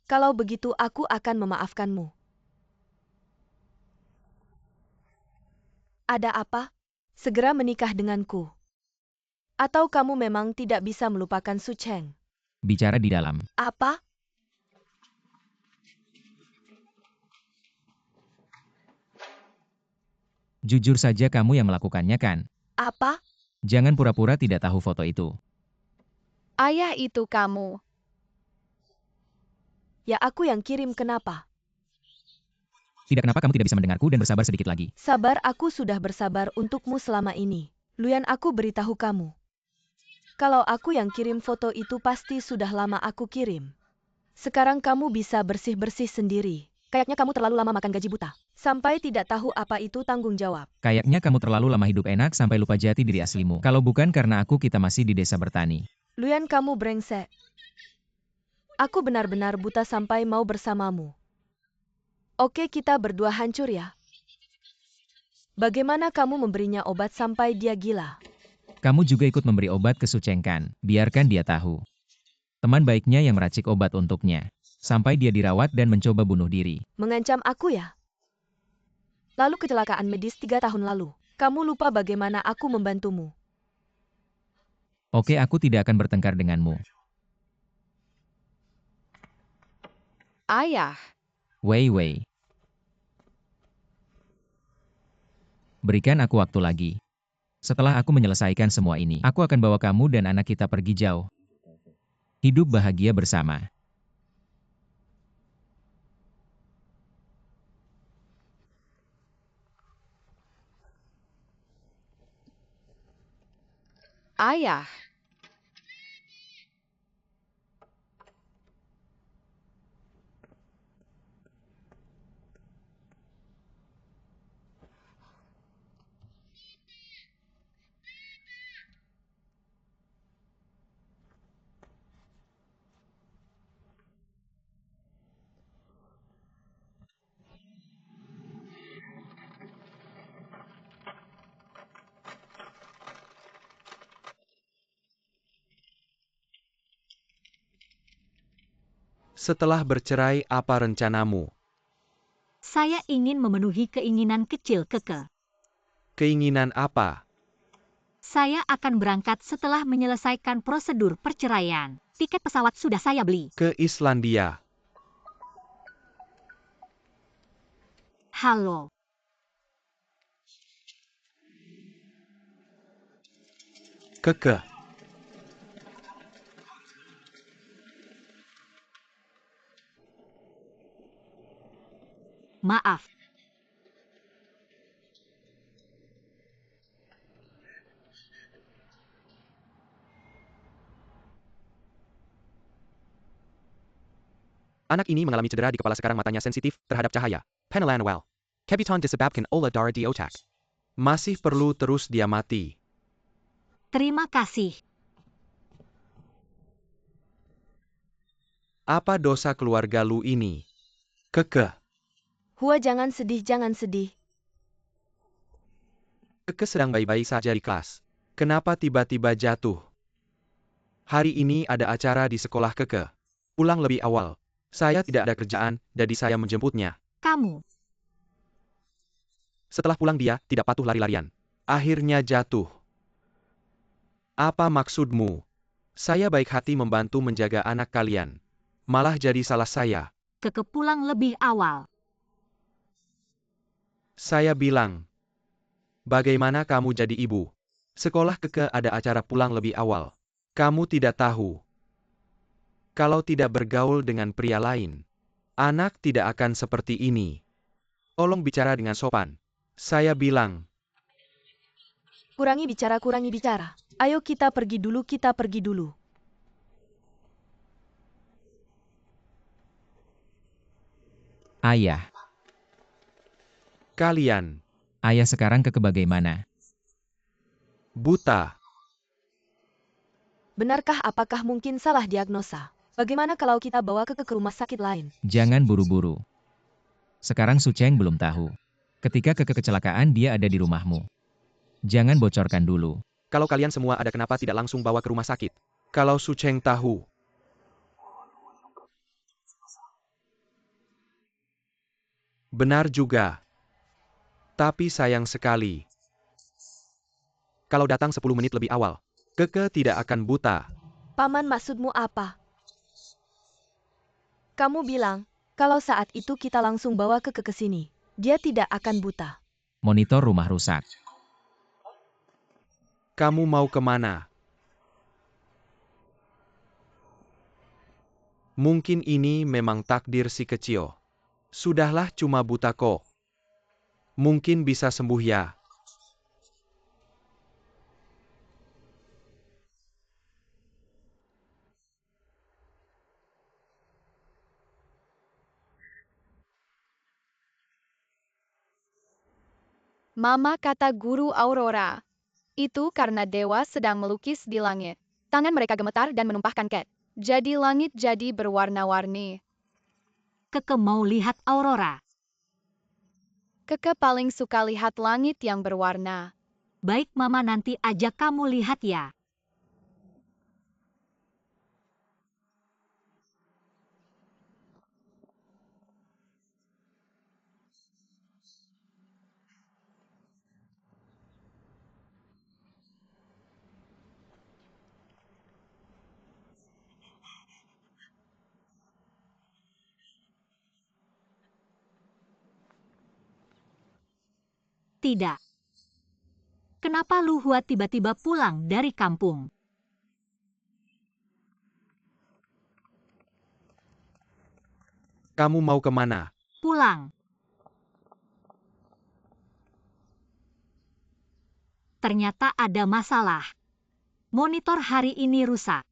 Speaker 1: Kalau begitu aku akan memaafkanmu. Ada apa? Segera menikah denganku. Atau kamu memang tidak bisa melupakan Su Cheng?
Speaker 2: Bicara di dalam.
Speaker 1: Apa?
Speaker 2: Jujur saja kamu yang melakukannya kan?
Speaker 1: Apa?
Speaker 2: Jangan pura-pura tidak tahu foto itu.
Speaker 4: Ayah itu kamu.
Speaker 1: Ya aku yang kirim, kenapa?
Speaker 2: Tidak, kenapa kamu tidak bisa mendengarku dan bersabar sedikit lagi?
Speaker 1: Sabar, aku sudah bersabar untukmu selama ini. Luyan, aku beritahu kamu. Kalau aku yang kirim foto itu pasti sudah lama aku kirim. Sekarang kamu bisa bersih-bersih sendiri. Kayaknya kamu terlalu lama makan gaji buta. Sampai tidak tahu apa itu tanggung jawab.
Speaker 2: Kayaknya kamu terlalu lama hidup enak sampai lupa jati diri aslimu. Kalau bukan karena aku, kita masih di desa bertani.
Speaker 1: Luyan, kamu brengsek. Aku benar-benar buta sampai mau bersamamu. Oke, kita berdua hancur ya. Bagaimana kamu memberinya obat sampai dia gila?
Speaker 2: Kamu juga ikut memberi obat ke Su Cheng kan? Biarkan dia tahu. Teman baiknya yang meracik obat untuknya. Sampai dia dirawat dan mencoba bunuh diri.
Speaker 1: Mengancam aku ya? Lalu kecelakaan medis 3 tahun lalu. Kamu lupa bagaimana aku membantumu.
Speaker 2: Oke, aku tidak akan bertengkar denganmu.
Speaker 4: Ayah.
Speaker 2: Wei Wei. Berikan aku waktu lagi. Setelah aku menyelesaikan semua ini, aku akan bawa kamu dan anak kita pergi jauh. Hidup bahagia bersama.
Speaker 4: Ayah.
Speaker 5: Setelah bercerai, apa rencanamu?
Speaker 3: Saya ingin memenuhi keinginan kecil Keke.
Speaker 5: Keinginan apa?
Speaker 3: Saya akan berangkat setelah menyelesaikan prosedur perceraian. Tiket pesawat sudah saya beli.
Speaker 5: Ke Islandia.
Speaker 3: Halo.
Speaker 5: Keke.
Speaker 3: Maaf.
Speaker 6: Anak ini mengalami cedera di kepala, sekarang matanya sensitif terhadap cahaya. Panelan well. Kebiton disebabkan olah darah di otak.
Speaker 5: Masih perlu terus diamati.
Speaker 3: Terima kasih.
Speaker 5: Apa dosa keluarga lu ini? Keke.
Speaker 1: Hua, jangan sedih, jangan sedih.
Speaker 5: Keke sedang baik-baik saja di kelas. Kenapa tiba-tiba jatuh? Hari ini ada acara di sekolah Keke. Pulang lebih awal. Saya tidak ada kerjaan, jadi saya menjemputnya.
Speaker 3: Kamu.
Speaker 6: Setelah pulang dia tidak patuh lari-larian.
Speaker 5: Akhirnya jatuh. Apa maksudmu? Saya baik hati membantu menjaga anak kalian. Malah jadi salah saya.
Speaker 3: Keke pulang lebih awal.
Speaker 5: Saya bilang, bagaimana kamu jadi ibu? Sekolah Keke ada acara pulang lebih awal. Kamu tidak tahu. Kalau tidak bergaul dengan pria lain, anak tidak akan seperti ini. Tolong bicara dengan sopan. Saya bilang,
Speaker 1: Kurangi bicara, kurangi bicara. Ayo kita pergi dulu, kita pergi dulu.
Speaker 2: Ayah.
Speaker 5: kalian
Speaker 2: Ayah, sekarang Keke bagaimana?
Speaker 5: buta.
Speaker 1: Benarkah, apakah mungkin salah diagnosa? Bagaimana kalau kita bawa ke rumah sakit lain?
Speaker 2: Jangan buru-buru. Sekarang Su Cheng belum tahu. Ketika Keke kecelakaan, dia ada di rumahmu. Jangan bocorkan dulu.
Speaker 6: Kalau kalian semua ada, kenapa tidak langsung bawa ke rumah sakit?
Speaker 5: Kalau Su Cheng tahu. Benar juga. Tapi sayang sekali, Kalau datang 10 menit lebih awal, Keke tidak akan buta.
Speaker 1: Paman, maksudmu apa? Kamu bilang, kalau saat itu kita langsung bawa Keke ke sini, dia tidak akan buta.
Speaker 2: Monitor rumah rusak.
Speaker 5: Kamu mau kemana? Mungkin ini memang takdir si kecil. Sudahlah, cuma buta kok. Mungkin bisa sembuh ya.
Speaker 4: Mama, kata guru Aurora. Itu karena dewa sedang melukis di langit. Tangan mereka gemetar dan menumpahkan cat. Jadi langit jadi berwarna-warni.
Speaker 3: Keke mau lihat aurora.
Speaker 4: Keke paling suka lihat langit yang berwarna.
Speaker 3: Baik, Mama nanti ajak kamu lihat ya. Tidak. Kenapa Lu Hua tiba-tiba pulang dari kampung?
Speaker 5: Kamu mau kemana?
Speaker 3: Pulang. Ternyata ada masalah. Monitor hari ini rusak.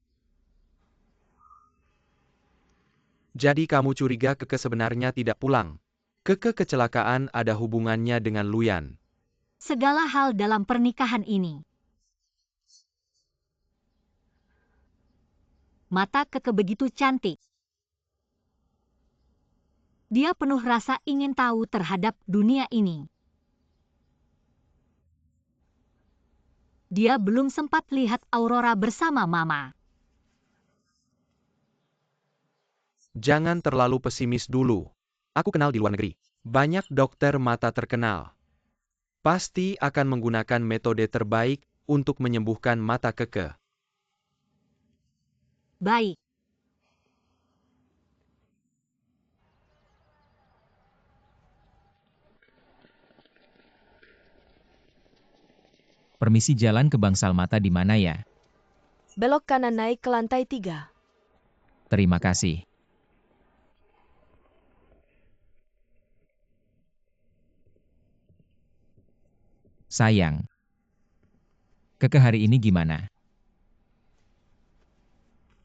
Speaker 5: Jadi kamu curiga Keke sebenarnya tidak pulang. Keke kecelakaan ada hubungannya dengan Luyan.
Speaker 3: Segala hal dalam pernikahan ini. Mata Keke begitu cantik. Dia penuh rasa ingin tahu terhadap dunia ini. Dia belum sempat lihat aurora bersama Mama.
Speaker 5: Jangan terlalu pesimis dulu. Aku kenal di luar negeri. Banyak dokter mata terkenal. Pasti akan menggunakan metode terbaik untuk menyembuhkan mata Keke.
Speaker 3: Baik.
Speaker 2: Permisi, jalan ke bangsal mata di mana ya?
Speaker 1: Belok kanan naik ke lantai 3.
Speaker 2: Terima kasih. Sayang. Keke hari ini gimana?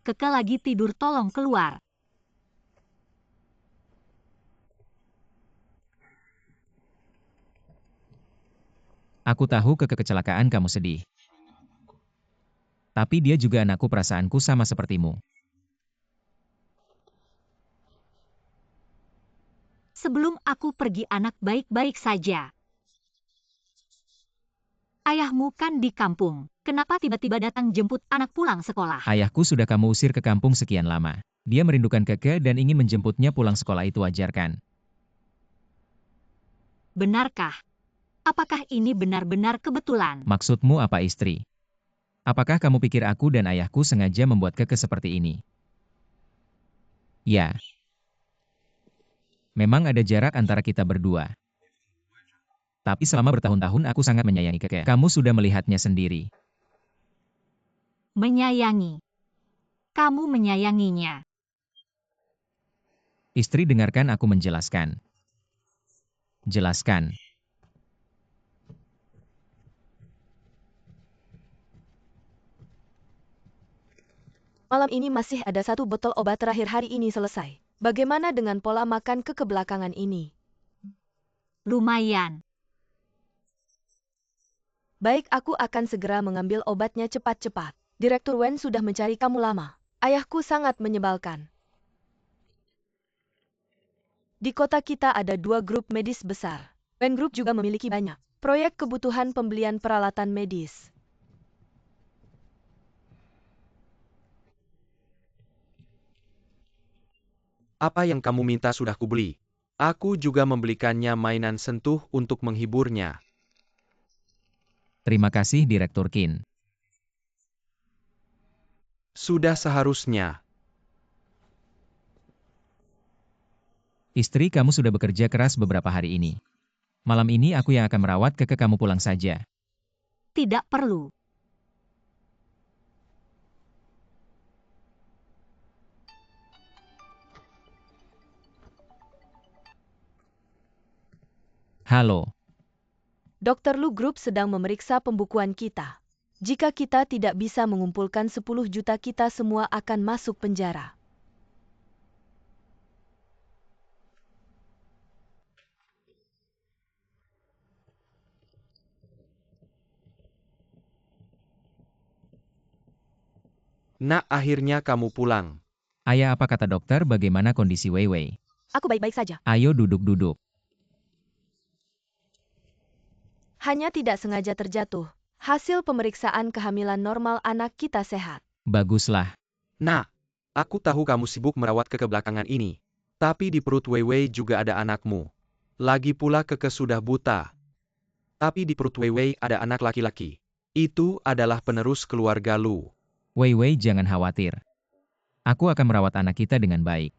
Speaker 3: Keke lagi tidur, tolong keluar.
Speaker 2: Aku tahu Keke kecelakaan kamu sedih. Tapi dia juga anakku, perasaanku sama sepertimu.
Speaker 3: Sebelum aku pergi anak baik-baik saja. Ayahmu kan di kampung. Kenapa tiba-tiba datang jemput anak pulang sekolah?
Speaker 2: Ayahku sudah kamu usir ke kampung sekian lama. Dia merindukan Keke dan ingin menjemputnya pulang sekolah, itu wajar kan?
Speaker 3: Benarkah? Apakah ini benar-benar kebetulan?
Speaker 2: Maksudmu apa, istri? Apakah kamu pikir aku dan ayahku sengaja membuat Keke seperti ini? Ya. Memang ada jarak antara kita berdua. Tapi selama bertahun-tahun aku sangat menyayangi Keke. Kamu sudah melihatnya sendiri.
Speaker 3: Menyayangi. Kamu menyayanginya.
Speaker 2: Istri, dengarkan aku menjelaskan. Jelaskan.
Speaker 1: Malam ini masih ada 1 botol obat terakhir hari ini selesai. Bagaimana dengan pola makan Keke belakangan ini?
Speaker 3: Lumayan.
Speaker 1: Baik, aku akan segera mengambil obatnya cepat-cepat. Direktur Wen sudah mencari kamu lama. Ayahku sangat menyebalkan. Di kota kita ada 2 grup medis besar. Wen Group juga memiliki banyak proyek kebutuhan pembelian peralatan medis.
Speaker 5: Apa yang kamu minta sudah kubeli. Aku juga membelikannya mainan sentuh untuk menghiburnya.
Speaker 2: Terima kasih Direktur Qin.
Speaker 5: Sudah seharusnya.
Speaker 2: Istri kamu sudah bekerja keras beberapa hari ini. Malam ini aku yang akan merawat Keke, kamu pulang saja.
Speaker 3: Tidak perlu.
Speaker 2: Halo.
Speaker 1: Dr. Lu Group sedang memeriksa pembukuan kita. Jika kita tidak bisa mengumpulkan 10 juta, kita semua akan masuk penjara.
Speaker 5: Nak, akhirnya kamu pulang.
Speaker 2: Ayah, apa kata dokter, bagaimana kondisi Weiwei?
Speaker 1: Aku baik-baik saja.
Speaker 2: Ayo duduk-duduk.
Speaker 1: Hanya tidak sengaja terjatuh. Hasil pemeriksaan kehamilan normal, anak kita sehat.
Speaker 2: Baguslah.
Speaker 5: Nak, aku tahu kamu sibuk merawat Keke belakangan ini. Tapi di perut Weiwei juga ada anakmu. Lagi pula Keke sudah buta. Tapi di perut Weiwei ada anak laki-laki. Itu adalah penerus keluarga Lu.
Speaker 2: Weiwei, jangan khawatir. Aku akan merawat anak kita dengan baik.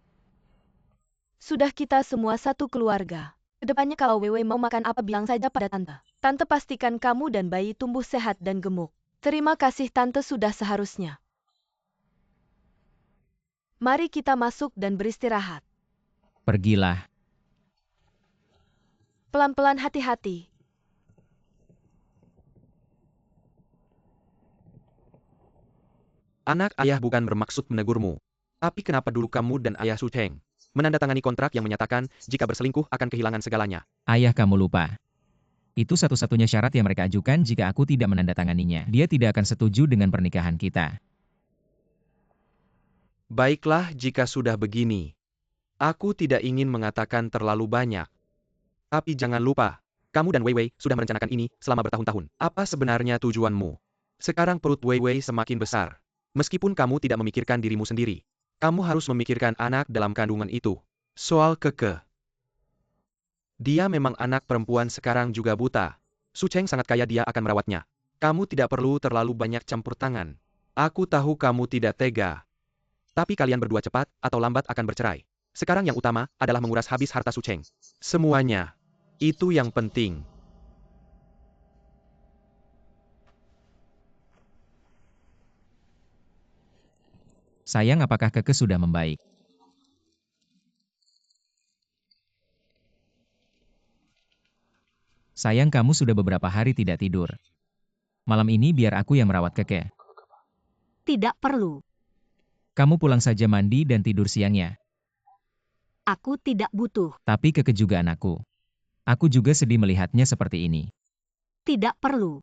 Speaker 1: Sudah, kita semua satu keluarga. Kedepannya kalau Weiwei mau makan apa, bilang saja pada Tante. Tante pastikan kamu dan bayi tumbuh sehat dan gemuk. Terima kasih Tante, sudah seharusnya. Mari kita masuk dan beristirahat.
Speaker 2: Pergilah.
Speaker 1: Pelan-pelan, hati-hati.
Speaker 5: Anak, ayah bukan bermaksud menegurmu. Tapi kenapa dulu kamu dan ayah Su Cheng menandatangani kontrak yang menyatakan jika berselingkuh akan kehilangan segalanya?
Speaker 2: Ayah, kamu lupa. Itu satu-satunya syarat yang mereka ajukan jika aku tidak menandatanganinya. Dia tidak akan setuju dengan pernikahan kita.
Speaker 5: Baiklah, jika sudah begini. Aku tidak ingin mengatakan terlalu banyak. Tapi jangan lupa, kamu dan Weiwei sudah merencanakan ini selama bertahun-tahun. Apa sebenarnya tujuanmu? Sekarang perut Weiwei semakin besar. Meskipun kamu tidak memikirkan dirimu sendiri, kamu harus memikirkan anak dalam kandungan itu. Soal Keke. Dia memang anak perempuan, sekarang juga buta. Su Cheng sangat kaya, dia akan merawatnya. Kamu tidak perlu terlalu banyak campur tangan. Aku tahu kamu tidak tega. Tapi kalian berdua cepat atau lambat akan bercerai. Sekarang yang utama adalah menguras habis harta Su Cheng. Semuanya. Itu yang penting.
Speaker 2: Sayang, apakah Keke sudah membaik? Sayang, kamu sudah beberapa hari tidak tidur. Malam ini biar aku yang merawat Keke.
Speaker 3: Tidak perlu.
Speaker 2: Kamu pulang saja, mandi dan tidur siangnya.
Speaker 3: Aku tidak butuh.
Speaker 2: Tapi Keke juga anakku. Aku juga sedih melihatnya seperti ini.
Speaker 3: Tidak perlu.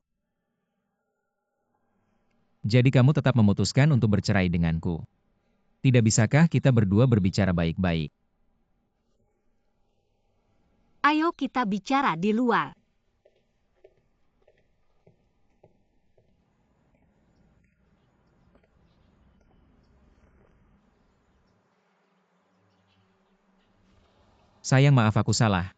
Speaker 2: Jadi kamu tetap memutuskan untuk bercerai denganku. Tidak bisakah kita berdua berbicara baik-baik?
Speaker 3: Ayo kita bicara di luar.
Speaker 2: Sayang, maaf, aku salah.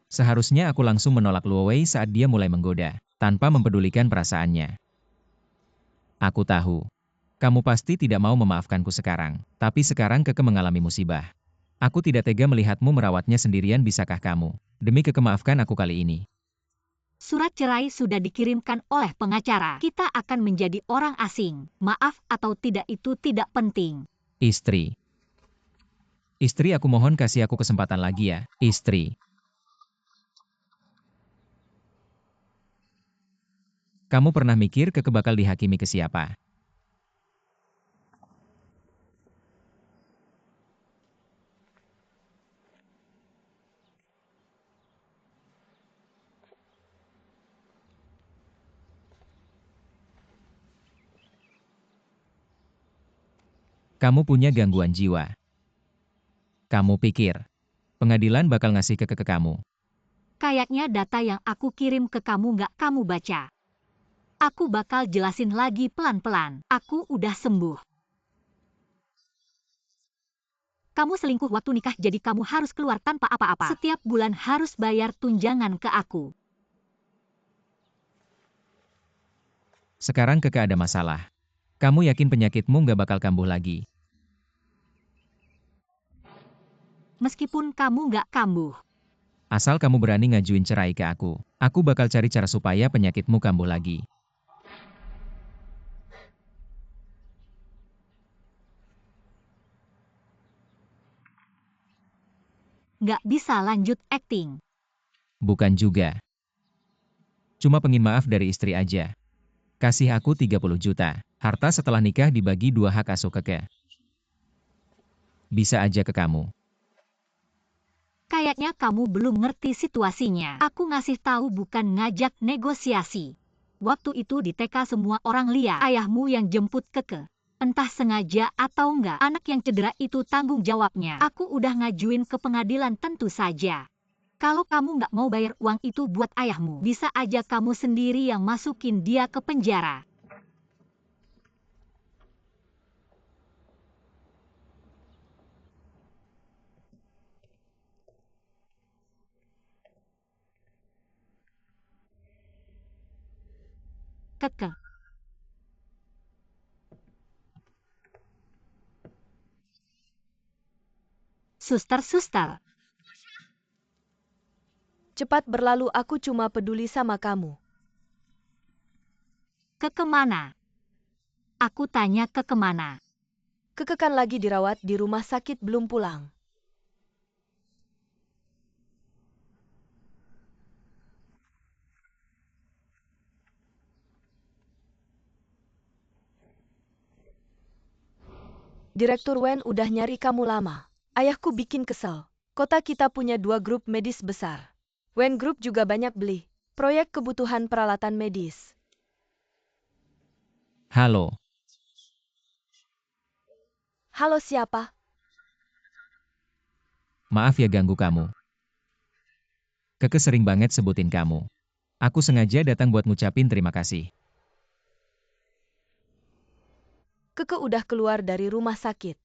Speaker 2: Seharusnya aku langsung menolak Luowei saat dia mulai menggoda, tanpa mempedulikan perasaannya. Aku tahu. Kamu pasti tidak mau memaafkanku sekarang, tapi sekarang Keke mengalami musibah. Aku tidak tega melihatmu merawatnya sendirian, bisakah kamu? Demi Keke, maafkan aku kali ini.
Speaker 3: Surat cerai sudah dikirimkan oleh pengacara. Kita akan menjadi orang asing. Maaf atau tidak itu tidak penting.
Speaker 2: Istri. Istri, aku mohon kasih aku kesempatan lagi ya, istri. Kamu pernah mikir Keke bakal dihakimi ke siapa? Kamu punya gangguan jiwa. Kamu pikir pengadilan bakal ngasih Keke ke kamu?
Speaker 3: Kayaknya data yang aku kirim ke kamu nggak kamu baca. Aku bakal jelasin lagi pelan-pelan. Aku udah sembuh. Kamu selingkuh waktu nikah jadi kamu harus keluar tanpa apa-apa. Setiap bulan harus bayar tunjangan ke aku.
Speaker 2: Sekarang Keke ada masalah. Kamu yakin penyakitmu nggak bakal kambuh lagi?
Speaker 3: Meskipun kamu nggak kambuh.
Speaker 2: Asal kamu berani ngajuin cerai ke aku bakal cari cara supaya penyakitmu kambuh lagi.
Speaker 3: Nggak bisa lanjut acting.
Speaker 2: Bukan juga. Cuma pengen maaf dari istri aja. Kasih aku 30 juta. Harta setelah nikah dibagi 2 hak asuh Keke. Bisa aja ke kamu.
Speaker 3: Kayaknya kamu belum ngerti situasinya. Aku ngasih tahu bukan ngajak negosiasi. Waktu itu di TK semua orang lihat ayahmu yang jemput Keke. Entah sengaja atau enggak, anak yang cedera itu tanggung jawabnya. Aku udah ngajuin ke pengadilan tentu saja. Kalau kamu nggak mau bayar uang itu buat ayahmu, bisa aja kamu sendiri yang masukin dia ke penjara. Keke. Suster.
Speaker 1: Cepat berlalu, aku cuma peduli sama kamu.
Speaker 3: Ke kemana? Aku tanya ke kemana?
Speaker 1: Keke kan lagi dirawat di rumah sakit belum pulang. Direktur Wen udah nyari kamu lama. Ayahku bikin kesel. Kota kita punya 2 grup medis besar. Wen Group juga banyak beli proyek kebutuhan peralatan medis.
Speaker 2: Halo,
Speaker 1: Halo, siapa?
Speaker 2: maaf ya ganggu kamu. Keke sering banget sebutin kamu. Aku sengaja datang buat ngucapin terima kasih.
Speaker 1: Keke udah keluar dari rumah sakit.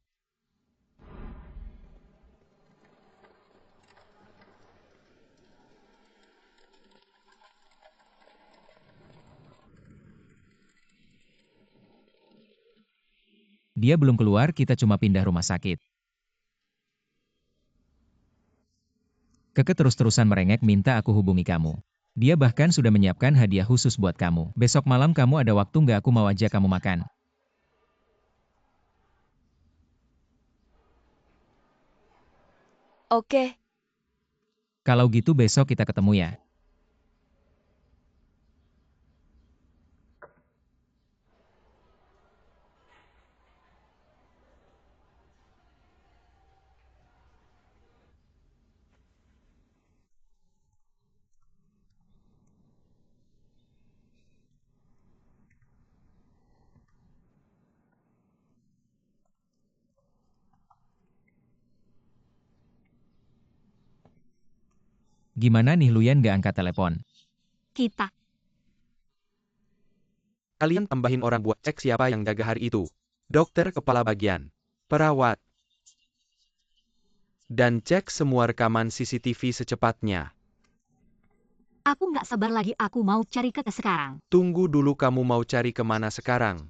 Speaker 2: Dia belum keluar, kita cuma pindah rumah sakit. Keke terus-terusan merengek minta aku hubungi kamu. Dia bahkan sudah menyiapkan hadiah khusus buat kamu. Besok malam kamu ada waktu nggak, aku mau ajak kamu makan.
Speaker 1: Oke,
Speaker 2: Kalau gitu besok kita ketemu ya. Gimana nih Luyan nggak angkat telepon?
Speaker 3: Kita.
Speaker 5: Kalian tambahin orang buat cek siapa yang jaga hari itu. Dokter kepala bagian. Perawat. Dan cek semua rekaman CCTV secepatnya.
Speaker 3: Aku nggak sabar lagi, aku mau cari Keke sekarang.
Speaker 5: Tunggu dulu, kamu mau cari kemana sekarang?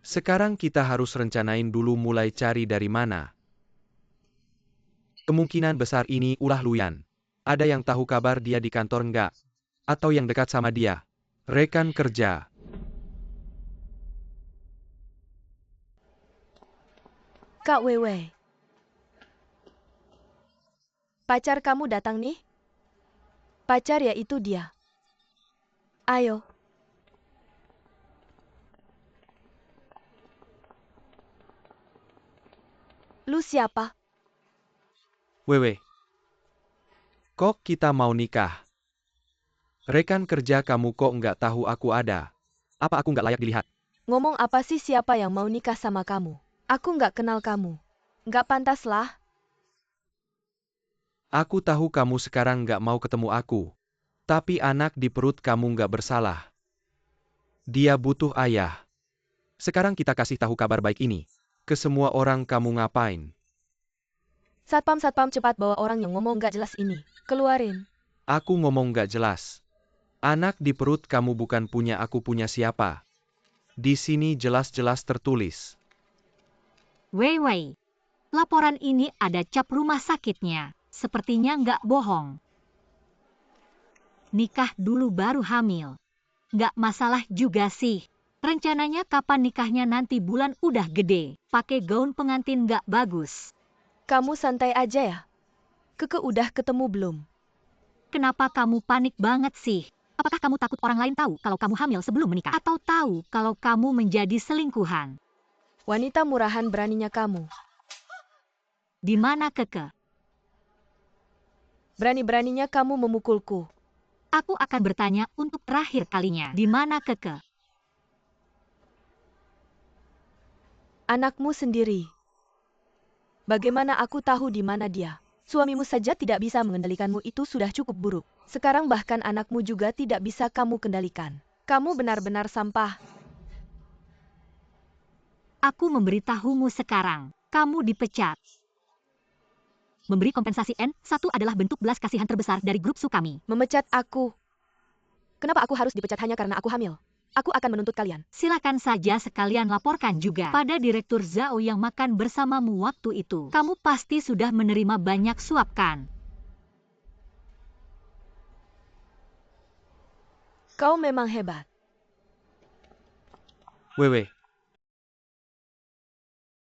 Speaker 5: Sekarang kita harus rencanain dulu mulai cari dari mana. Kemungkinan besar ini ulah Luyan. Ada yang tahu kabar dia di kantor nggak? Atau yang dekat sama dia? Rekan kerja.
Speaker 1: Kak Wewe. Pacar kamu datang nih? Pacar ya, itu dia. Ayo. Lu siapa?
Speaker 5: Wewe. Kok kita mau nikah? Rekan kerja kamu kok nggak tahu aku ada? Apa aku nggak layak dilihat?
Speaker 1: Ngomong apa sih, siapa yang mau nikah sama kamu? Aku nggak kenal kamu. Nggak pantas lah.
Speaker 5: Aku tahu kamu sekarang nggak mau ketemu aku. Tapi anak di perut kamu nggak bersalah. Dia butuh ayah. Sekarang kita kasih tahu kabar baik ini. Ke semua orang kamu ngapain?
Speaker 1: Satpam cepat bawa orang yang ngomong gak jelas ini. Keluarin.
Speaker 5: Aku ngomong gak jelas. Anak di perut kamu bukan punya aku, punya siapa? Di sini jelas-jelas tertulis.
Speaker 3: Wei, laporan ini ada cap rumah sakitnya. Sepertinya nggak bohong. Nikah dulu baru hamil. Nggak masalah juga sih. Rencananya kapan nikahnya nanti bulan udah gede. Pakai gaun pengantin nggak bagus.
Speaker 1: Kamu santai aja ya. Keke udah ketemu belum?
Speaker 3: Kenapa kamu panik banget sih? Apakah kamu takut orang lain tahu kalau kamu hamil sebelum menikah? Atau tahu kalau kamu menjadi selingkuhan?
Speaker 1: Wanita murahan beraninya kamu.
Speaker 3: Di mana Keke?
Speaker 1: Berani-beraninya kamu memukulku.
Speaker 3: Aku akan bertanya untuk terakhir kalinya. Di mana Keke?
Speaker 1: Anakmu sendiri. Bagaimana aku tahu di mana dia? Suamimu saja tidak bisa mengendalikanmu, itu sudah cukup buruk. Sekarang bahkan anakmu juga tidak bisa kamu kendalikan. Kamu benar-benar sampah.
Speaker 3: Aku memberitahumu sekarang. Kamu dipecat. Memberi kompensasi N1 adalah bentuk belas kasihan terbesar dari grup Su kami.
Speaker 1: Memecat aku. Kenapa aku harus dipecat hanya karena aku hamil? Aku akan menuntut kalian.
Speaker 3: Silakan saja sekalian laporkan juga pada Direktur Zhao yang makan bersamamu waktu itu. Kamu pasti sudah menerima banyak suap kan?
Speaker 1: Kau memang hebat.
Speaker 5: Wewe,